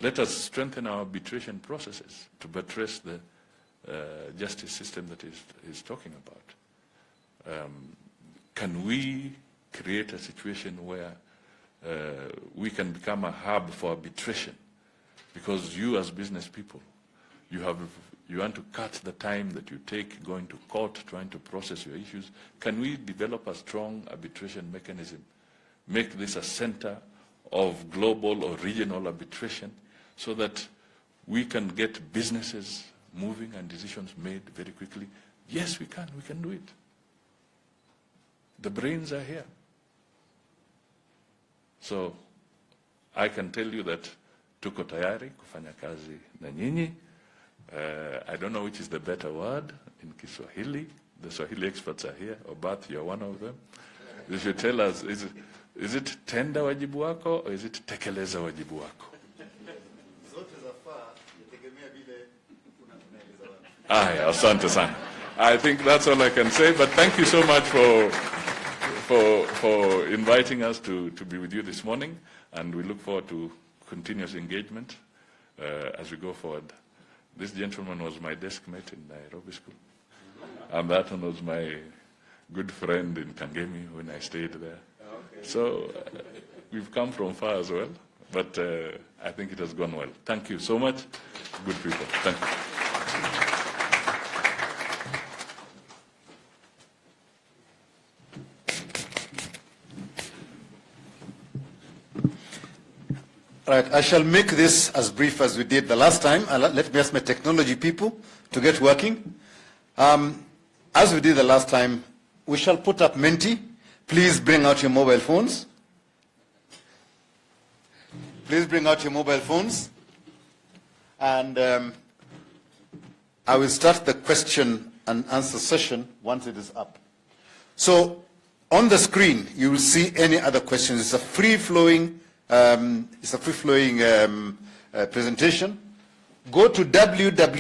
Let us strengthen our arbitration processes to buttress the justice system that is talking about. Can we create a situation where we can become a hub for arbitration? Because you as business people, you want to cut the time that you take going to court, trying to process your issues. Can we develop a strong arbitration mechanism? Make this a center of global or regional arbitration so that we can get businesses moving and decisions made very quickly? Yes, we can do it. The brains are here. So I can tell you that tuko tayari kufanya kazi na nyinyi. I don't know which is the better word in Kiswahili. The Swahili experts are here. Obath, you're one of them. You should tell us, is it tenda wajibu wako or is it tekeleza wajibu wako? Asante sana. I think that's all I can say, but thank you so much for inviting us to be with you this morning, and we look forward to continuous engagement as we go forward. This gentleman was my desk mate in Nairobi School, and that one was my good friend in Kangemi when I stayed there. So we've come from far as well, but I think it has gone well. Thank you so much, good people. Thank you. Right, I shall make this as brief as we did the last time. Let me ask my technology people to get working. As we did the last time, we shall put up Menti. Please bring out your mobile phones. Please bring out your mobile phones. And I will start the question and answer session once it is up. So on the screen, you will see any other questions. It's a free-flowing presentation. Go to www.menti.com,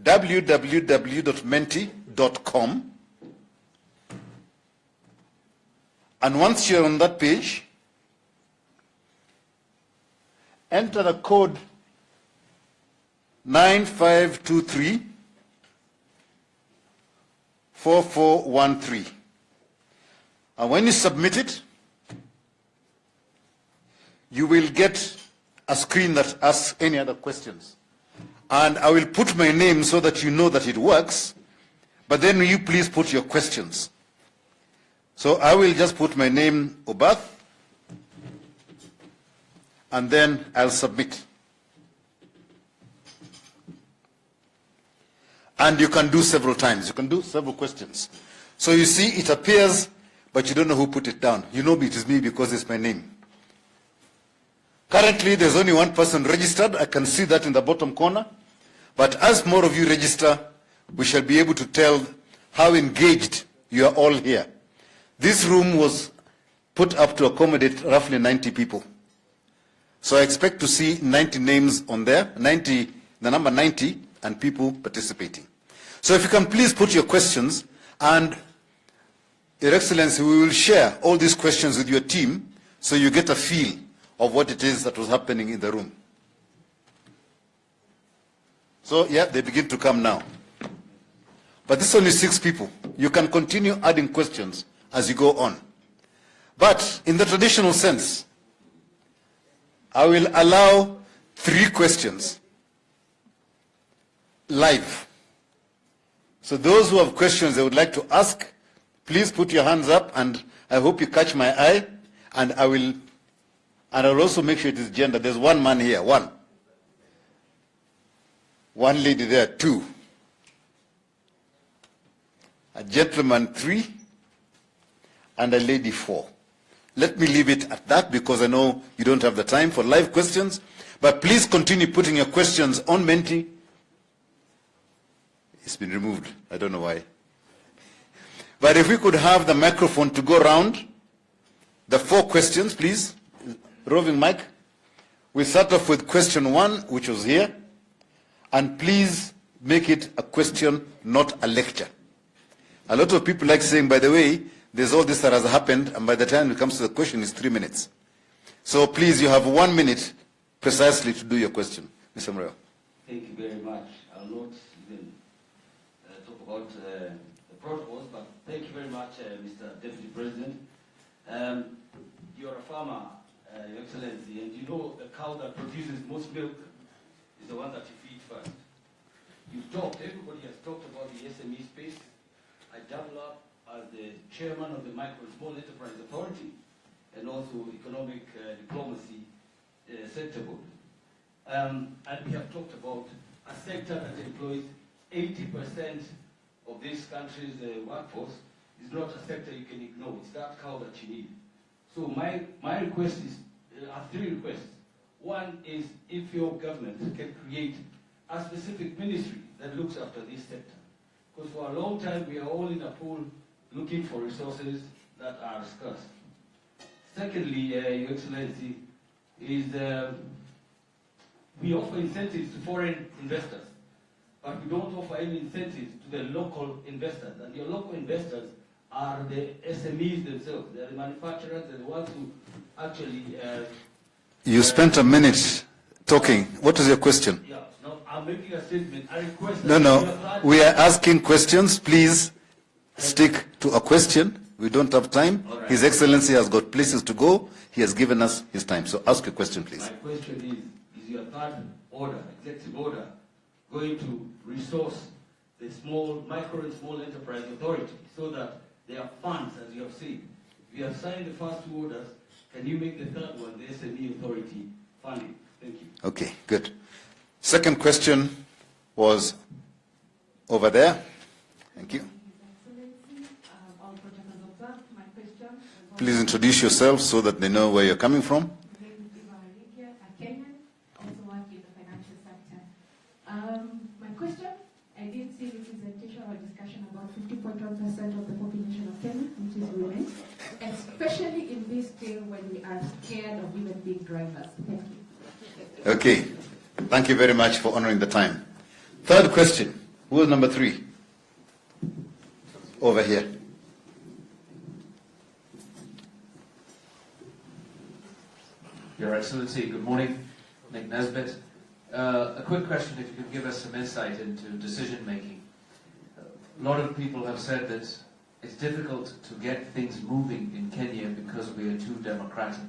www.menti.com, and once you're on that page, enter the code 9523 4413. And when you submit it, you will get a screen that asks any other questions. And I will put my name so that you know that it works, but then you please put your questions. So I will just put my name, Obath, and then I'll submit. And you can do several times. You can do several questions. So you see, it appears, but you don't know who put it down. You know it is me because it's my name. Currently, there's only one person registered. I can see that in the bottom corner. But as more of you register, we shall be able to tell how engaged you are all here. This room was put up to accommodate roughly 90 people. So I expect to see 90 names on there, the number 90, and people participating. So if you can please put your questions, and Your Excellency, we will share all these questions with your team so you get a feel of what it is that was happening in the room. So, yeah, they begin to come now. But this is only 6 people. You can continue adding questions as you go on. But in the traditional sense, I will allow 3 questions live. So those who have questions they would like to ask, please put your hands up, and I hope you catch my eye, and I'll also make sure it is gender. There's one man here, one lady there, 2, a gentleman 3, and a lady 4. Let me leave it at that because I know you don't have the time for live questions, but please continue putting your questions on Menti. It's been removed. I don't know why. But if we could have the microphone to go round, the 4 questions, please. Roving mic. We start off with question 1, which was here. And please make it a question, not a lecture. A lot of people like saying, by the way, there's all this that has happened, and by the time it comes to the question, it's 3 minutes. So please, you have 1 minute precisely to do your question. Mr. Murray. Thank you very much. I'll not even talk about the protocols, but thank you very much, Mr. Deputy President. You're a farmer, Your Excellency, and you know the cow that produces most milk is the one that you feed first. Everybody has talked about the SME space. I double up as the chairman of the Micro and Small Enterprise Authority and also Economic Diplomacy Sector Board. And we have talked about a sector that employs 80% of this country's workforce. Is not a sector you can ignore. It's that cow that you need. So my request is, are 3 requests. One is if your government can create a specific ministry that looks after this sector. Because for a long time we are all in a pool looking for resources that are scarce. Secondly, Your Excellency, is we offer incentives to foreign investors, but we don't offer any incentives to the local investors. And your local investors are the SMEs themselves. They're the manufacturers, they're the ones who actually... You spent a minute talking. What is your question? Yeah, no, I'm making a statement. I request... No, we are asking questions. Please stick to a question. We don't have time. Right. His Excellency has got places to go. He has given us his time. So ask your question, please. My question is your third order, executive order, going to resource the micro and small enterprise authority so that there are funds, as you have seen? We have signed the first 2 orders. Can you make the third one, the SME authority funding? Thank you. Okay, good. Second question was over there. Thank you. Please introduce yourself so that they know where you're coming from. My name is a Kenyan, also work in the financial sector. My question, I did see representation or discussion about 50.1% of the population of Kenya, which is women, especially in this day when we are scared of even being drivers. Thank you. Okay. Thank you very much for honoring the time. Third question. Who is number 3? Over here. Your Excellency, good morning. Nick Nesbitt. A quick question, if you could give us some insight into decision making. A lot of people have said that it's difficult to get things moving in Kenya because we are too democratic.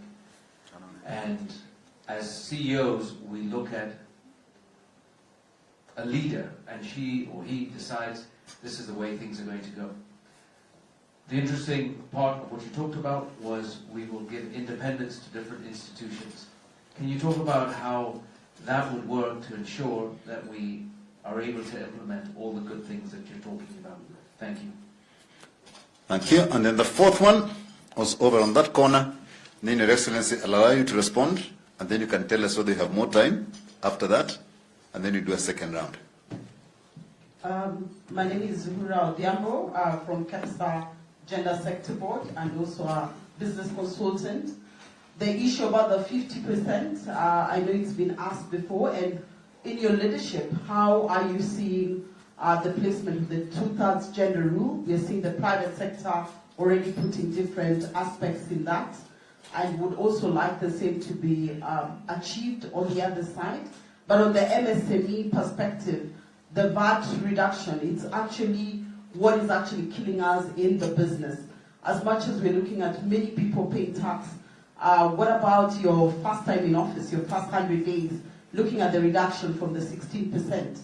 And as CEOs, we look at a leader and she or he decides this is the way things are going to go. The interesting part of what you talked about was we will give independence to different institutions. Can you talk about how that would work to ensure that we are able to implement all the good things that you're talking about? Thank you. Thank you. And then the 4th one was over on that corner. Then Your Excellency, I'll allow you to respond, and then you can tell us whether you have more time after that, and then you do a second round. My name is Uhuru from KEPSA Gender Sector Board and also a business consultant. The issue about the 50%, I know it's been asked before, and in your leadership, how are you seeing the placement of the 2/3 gender rule? We are seeing the private sector already putting different aspects in that, and would also like the same to be achieved on the other side. But on the MSME perspective, the VAT reduction, it's actually what is actually killing us in the business. As much as we're looking at many people paying tax, what about your first time in office, your first 100 days, looking at the reduction from the 16%,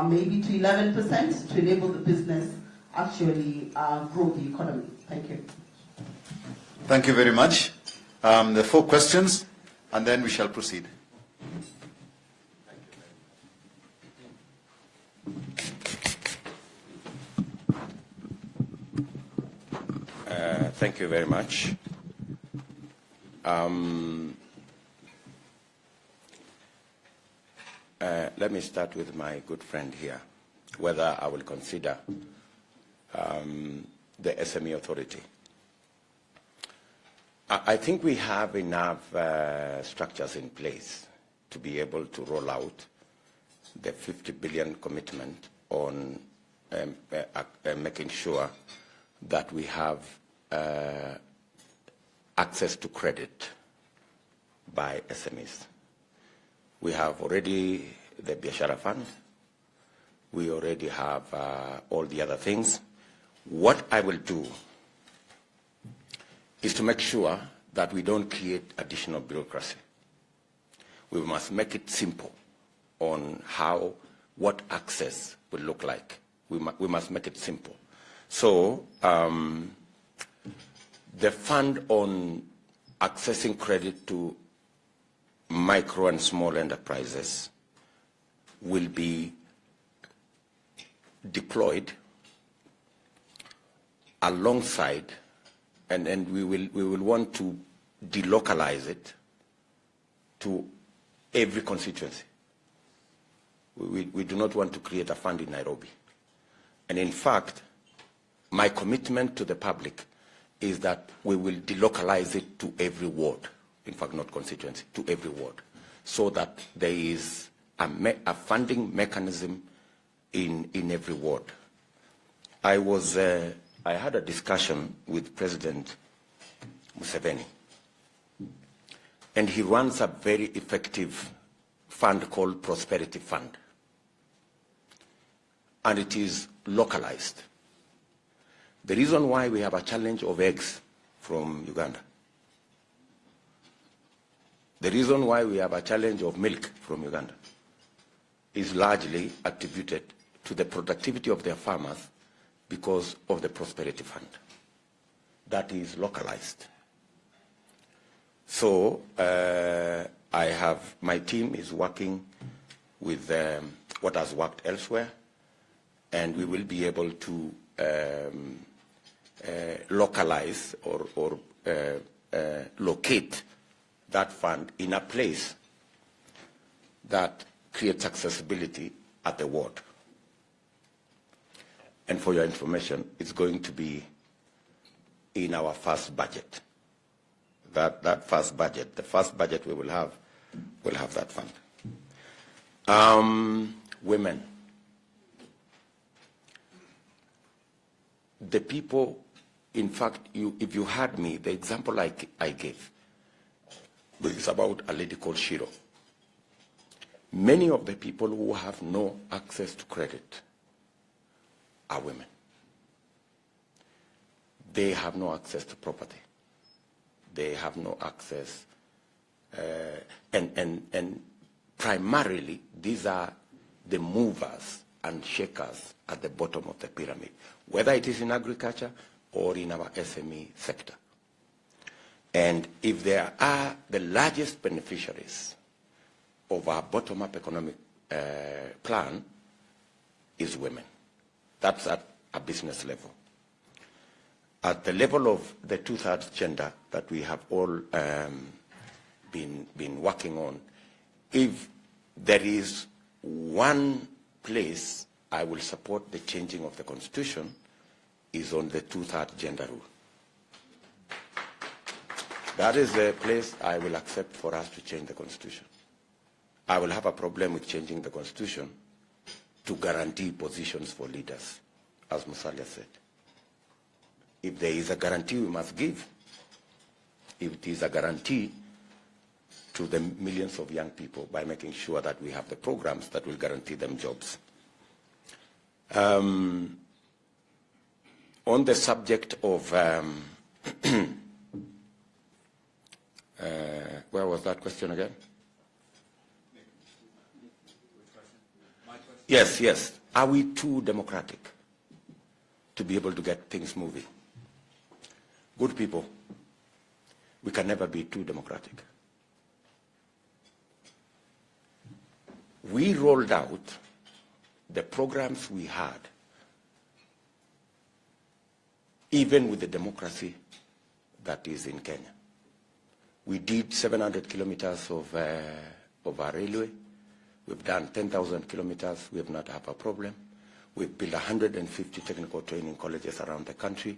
maybe to 11% to enable the business actually grow the economy? Thank you. Thank you very much. The 4 questions, and then we shall proceed. Thank you very much. Let me start with my good friend here, whether I will consider the SME authority. I think we have enough structures in place to be able to roll out the 50 billion commitment on making sure that we have access to credit by SMEs. We have already the Biashara Fund. We already have all the other things. What I will do is to make sure that we don't create additional bureaucracy. We must make it simple on what access will look like. We must make it simple. So the fund on accessing credit to micro and small enterprises will be deployed alongside, and we will want to delocalize it to every constituency. We do not want to create a fund in Nairobi. And in fact, my commitment to the public is that we will delocalize it to every ward. In fact, not constituency, to every ward, so that there is a funding mechanism in every ward. I had a discussion with President Museveni, and he runs a very effective fund called Prosperity Fund, and it is localized. The reason why we have a challenge of eggs from Uganda, the reason why we have a challenge of milk from Uganda is largely attributed to the productivity of their farmers because of the Prosperity Fund. That is localized. So my team is working with what has worked elsewhere, and we will be able to localize or locate that fund in a place that creates accessibility at the ward. And for your information, it's going to be in our first budget. That first budget, the first budget we will have that fund. Women. The people, in fact, if you heard me, the example I gave is about a lady called Shiro. Many of the people who have no access to credit are women. They have no access to property. They have no access, and primarily these are the movers and shakers at the bottom of the pyramid, whether it is in agriculture or in our SME sector. And if there are the largest beneficiaries of our bottom-up economic plan is women. That's at a business level. At the level of the two-thirds gender that we have all been working on, if there is one place I will support the changing of the Constitution is on the two-thirds gender rule. That is the place I will accept for us to change the Constitution. I will have a problem with changing the Constitution to guarantee positions for leaders, as Musalia said. If there is a guarantee, we must give. If it is a guarantee to the millions of young people by making sure that we have the programs that will guarantee them jobs. On the subject of, where was that question again? Yes. Are we too democratic to be able to get things moving? Good people, we can never be too democratic. We rolled out the programs we had, even with the democracy that is in Kenya. We did 700 kilometers of our railway. We've done 10,000 kilometers. We have not had a problem. We've built 150 technical training colleges around the country.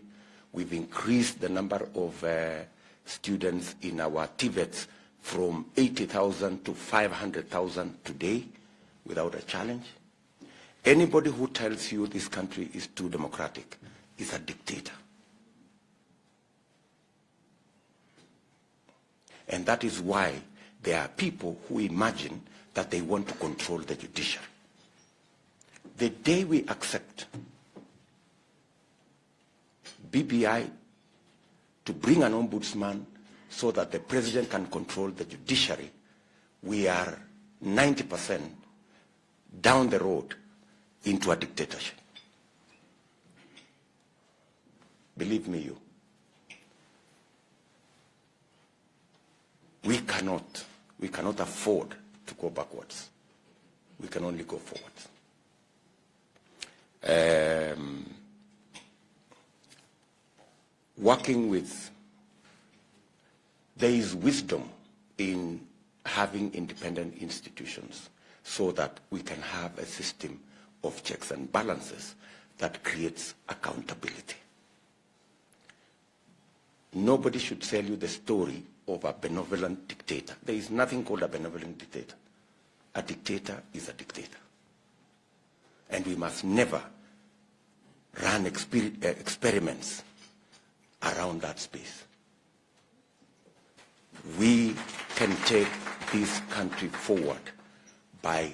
We've increased the number of students in our TVETs from 80,000 to 500,000 today without a challenge. Anybody who tells you this country is too democratic is a dictator. And that is why there are people who imagine that they want to control the judiciary. The day we accept BBI to bring an ombudsman so that the president can control the judiciary, we are 90% down the road into a dictatorship. Believe me, you. We cannot afford to go backwards. We can only go forwards. Working with, there is wisdom in having independent institutions so that we can have a system of checks and balances that creates accountability. Nobody should tell you the story of a benevolent dictator. There is nothing called a benevolent dictator. A dictator is a dictator. And we must never run experiments around that space. We can take this country forward by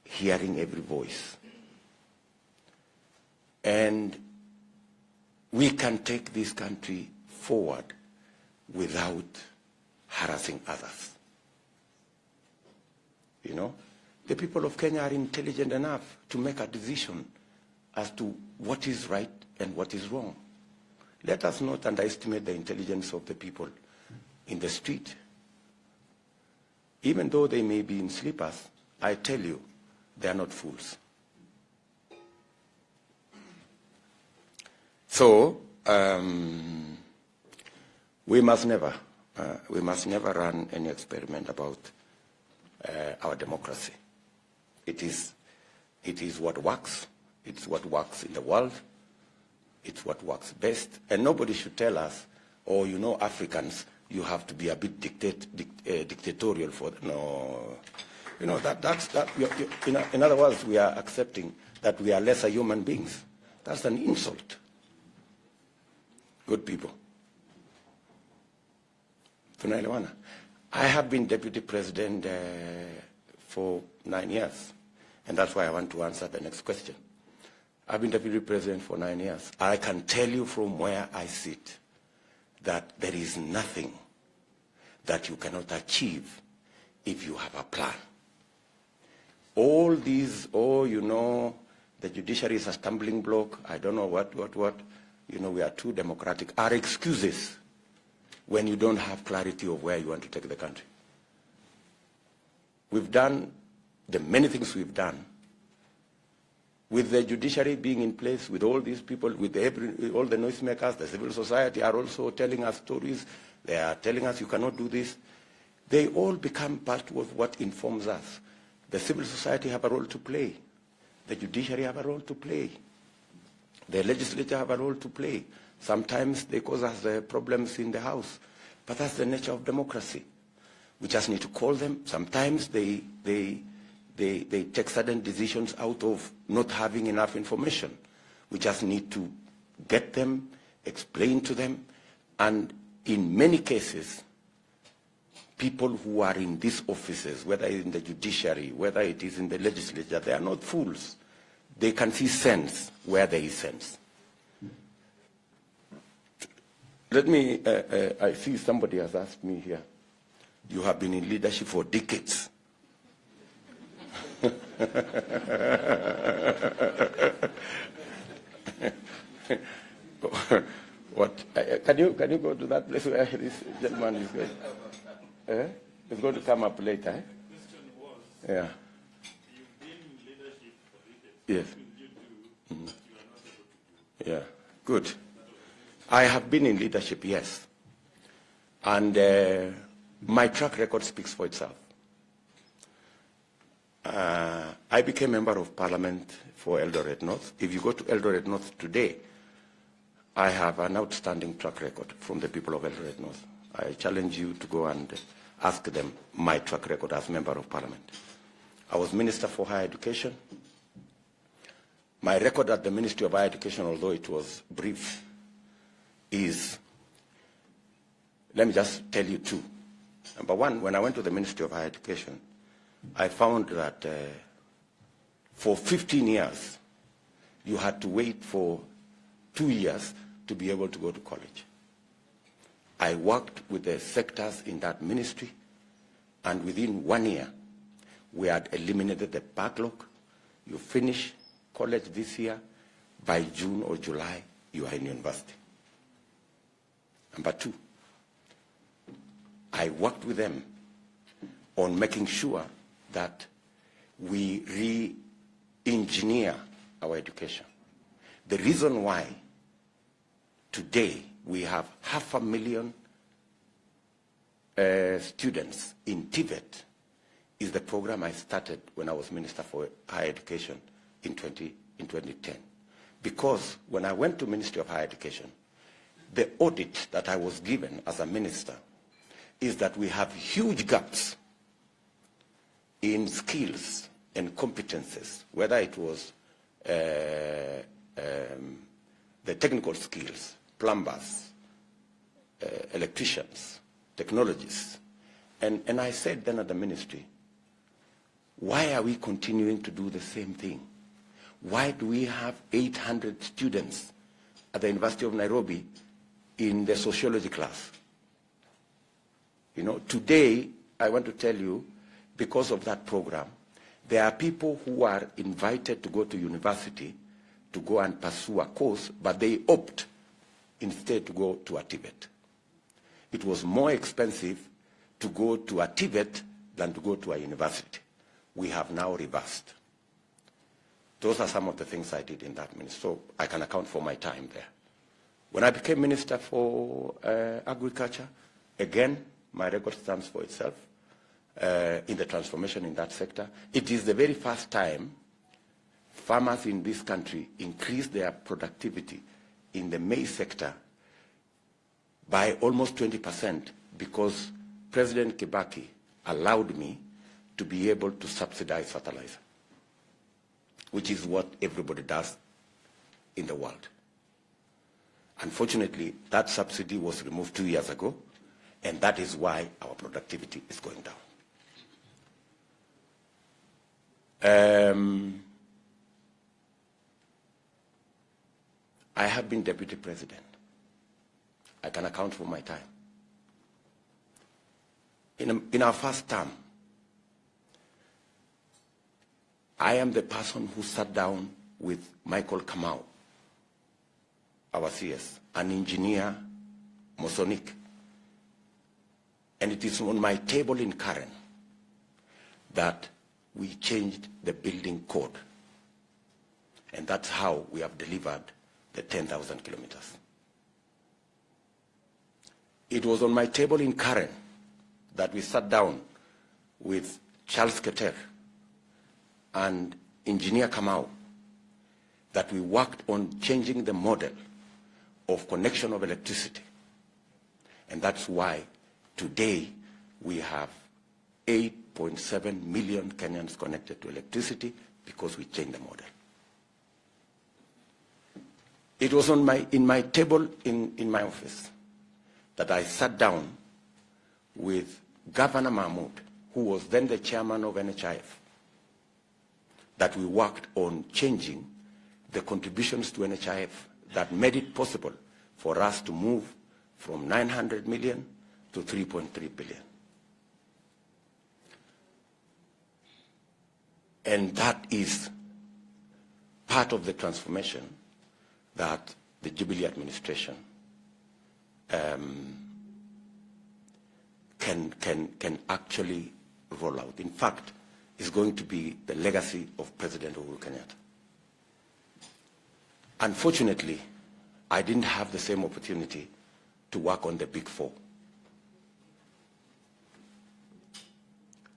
hearing every voice. And we can take this country forward without harassing others. You know, the people of Kenya are intelligent enough to make a decision as to what is right and what is wrong. Let us not underestimate the intelligence of the people in the street. Even though they may be in slippers, I tell you, they are not fools. So, we must never run any experiment about our democracy. It is what works. It's what works in the world. It's what works best. And nobody should tell us, oh, you know, Africans, you have to be a bit dictatorial for them. No. You know, in other words, we are accepting that we are lesser human beings. That's an insult. Good people. I have been deputy president for 9 years, and that's why I want to answer the next question. I've been deputy president for 9 years. I can tell you from where I sit that there is nothing that you cannot achieve if you have a plan. All these, oh, you know, the judiciary is a stumbling block, I don't know what, you know, we are too democratic, are excuses when you don't have clarity of where you want to take the country. We've done the many things we've done. With the judiciary being in place, with all these people, with all the noisemakers, the civil society are also telling us stories. They are telling us you cannot do this. They all become part of what informs us. The civil society have a role to play. The judiciary have a role to play. The legislature have a role to play. Sometimes they cause us problems in the House, but that's the nature of democracy. We just need to call them. Sometimes they take certain decisions out of not having enough information. We just need to get them, explain to them, and in many cases, people who are in these offices, whether in the judiciary, whether it is in the legislature, they are not fools. They can see sense where there is sense. Let me, I see somebody has asked me here, you have been in leadership for decades. What? Can you go to that place where this gentleman is going? It's going to come up later. Eh? Question was, yeah. You've been in leadership for decades. Yes. What you are not able to do? Yeah. Good. I have been in leadership, yes. And my track record speaks for itself. I became member of parliament for Eldoret North. If you go to Eldoret North today, I have an outstanding track record from the people of Eldoret North. I challenge you to go and ask them my track record as member of parliament. I was Minister for Higher Education. My record at the Ministry of Higher Education, although it was brief, is, let me just tell you two. Number one, when I went to the Ministry of Higher Education, I found that for 15 years, you had to wait for 2 years to be able to go to college. I worked with the sectors in that ministry, and within 1 year, we had eliminated the backlog. You finish college this year, by June or July, you are in university. Number two, I worked with them on making sure that we re-engineer our education. The reason why today we have 500,000 students in Tibet is the program I started when I was Minister for Higher Education in 2010. Because when I went to Ministry of Higher Education, the audit that I was given as a minister is that we have huge gaps in skills and competences, whether it was the technical skills, plumbers, electricians, technologists. And I said then at the ministry, why are we continuing to do the same thing? Why do we have 800 students at the University of Nairobi in the sociology class? You know, today, I want to tell you, because of that program, there are people who are invited to go to university to go and pursue a course, but they opt instead to go to a Tibet. It was more expensive to go to a Tibet than to go to a university. We have now reversed. Those are some of the things I did in that ministry, so I can account for my time there. When I became Minister for Agriculture, again, my record stands for itself in the transformation in that sector. It is the very first time farmers in this country increased their productivity in the maize sector by almost 20% because President Kibaki allowed me to be able to subsidize fertilizer, which is what everybody does in the world. Unfortunately, that subsidy was removed 2 years ago, and that is why our productivity is going down. I have been deputy president. I can account for my time. In our first term, I am the person who sat down with Michael Kamau, our CS, an engineer, Mosonic. And it is on my table in Karen that we changed the building code. And that's how we have delivered the 10,000 kilometers. It was on my table in Karen that we sat down with Charles Keter and Engineer Kamau that we worked on changing the model of connection of electricity. And that's why today we have 8.7 million Kenyans connected to electricity because we changed the model. It was on in my table in my office that I sat down with Governor Mahmoud, who was then the chairman of NHIF, that we worked on changing the contributions to NHIF that made it possible for us to move from 900 million to 3.3 billion. And that is part of the transformation that the Jubilee administration can actually roll out. In fact, it's going to be the legacy of President Uhuru Kenyatta. Unfortunately, I didn't have the same opportunity to work on the Big Four.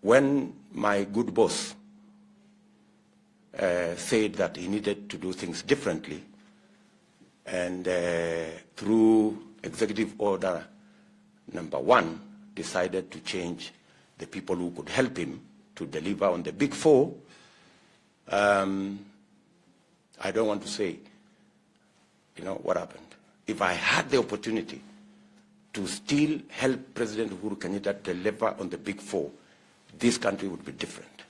When my good boss, said that he needed to do things differently, and through Executive Order number 1, decided to change the people who could help him to deliver on the big 4. I don't want to say, what happened. If I had the opportunity to still help President Uhuru Kenyatta deliver on the big 4, this country would be different.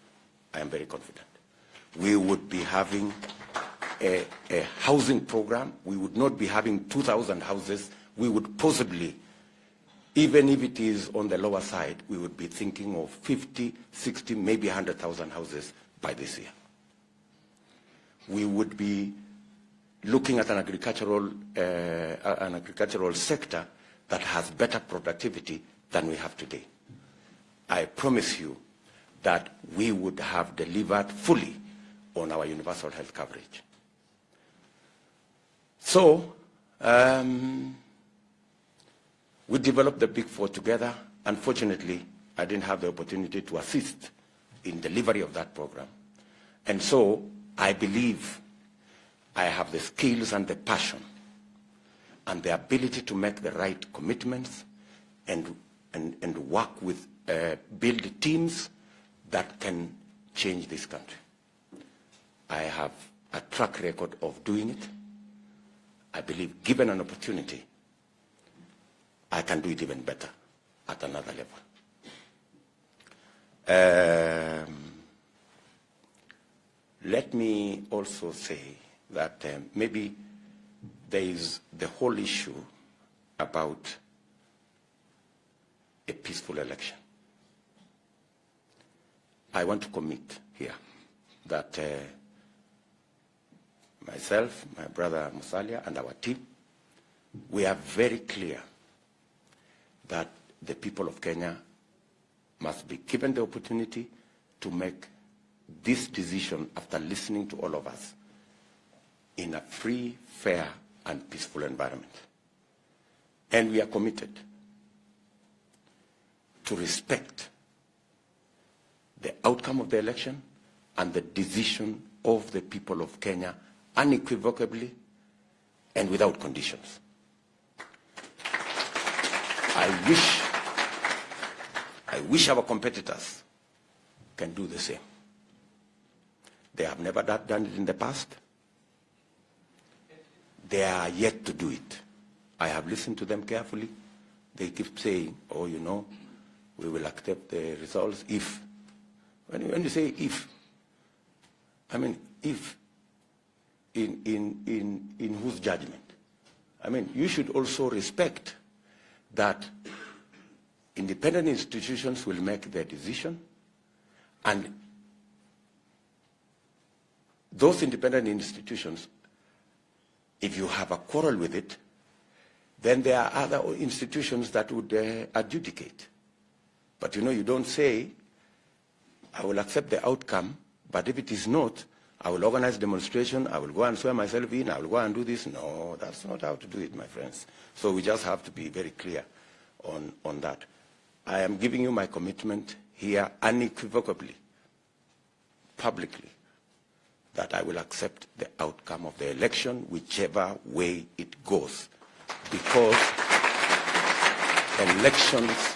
I am very confident. We would be having a housing program. We would not be having 2,000 houses. We would possibly, even if it is on the lower side, we would be thinking of 50, 60, maybe 100,000 houses by this year. We would be looking at an agricultural sector that has better productivity than we have today. I promise you that we would have delivered fully on our universal health coverage. So, we developed the Big 4 together. Unfortunately, I didn't have the opportunity to assist in delivery of that program. And so, I believe I have the skills and the passion and the ability to make the right commitments and work with, build teams that can change this country. I have a track record of doing it. I believe given an opportunity, I can do it even better at another level. Let me also say that maybe there is the whole issue about a peaceful election. I want to commit here that myself, my brother Musalia, and our team, we are very clear that the people of Kenya must be given the opportunity to make this decision after listening to all of us in a free, fair, and peaceful environment. And we are committed to respect the outcome of the election and the decision of the people of Kenya unequivocally and without conditions. I wish our competitors can do the same. They have never done it in the past. They are yet to do it. I have listened to them carefully. They keep saying, oh, we will accept the results if. When you say if, I mean if in whose judgment? I mean, you should also respect that independent institutions will make their decision, and those independent institutions, if you have a quarrel with it, then there are other institutions that would adjudicate. But you don't say, I will accept the outcome, but if it is not, I will organize demonstration, I will go and swear myself in, I will go and do this. No, that's not how to do it, my friends. So we just have to be very clear on that. I am giving you my commitment here unequivocally, publicly, that I will accept the outcome of the election, whichever way it goes, because elections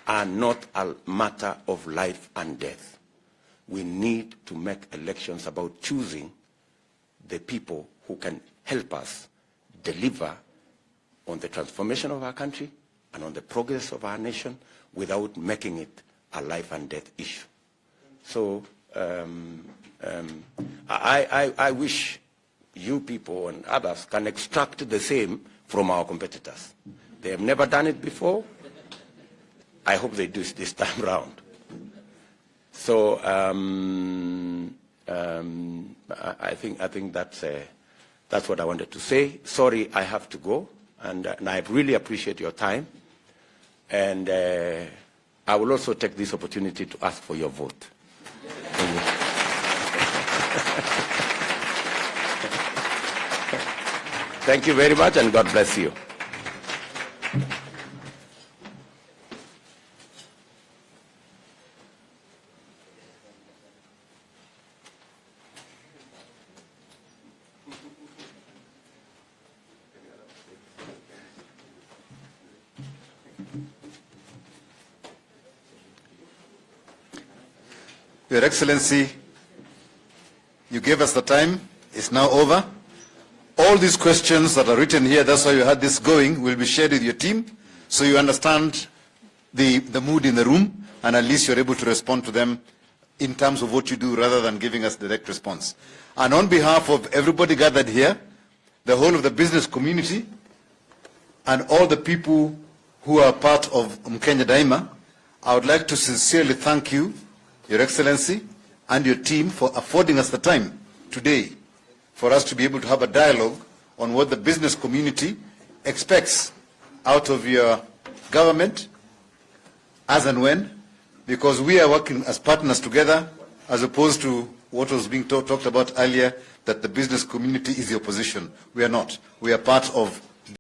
are not a matter of life and death. We need to make elections about choosing the people who can help us deliver on the transformation of our country and on the progress of our nation without making it a life and death issue. So I wish you people and others can extract the same from our competitors. They have never done it before. I hope they do this time round. So I think that's what I wanted to say. Sorry, I have to go, and I really appreciate your time. And I will also take this opportunity to ask for your vote. Thank you very much, and God bless you. Your Excellency, you gave us the time. It's now over. All these questions that are written here, that's why you had this going, will be shared with your team, so you understand the mood in the room, and at least you're able to respond to them in terms of what you do rather than giving us direct response. And on behalf of everybody gathered here, the whole of the business community, and all the people who are part of Mkenya Daima, I would like to sincerely thank you, Your Excellency, and your team for affording us the time today for us to be able to have a dialogue on what the business community expects out of your government as and when, because we are working as partners together as opposed to what was being talked about earlier, that the business community is the opposition. We are not. We are part of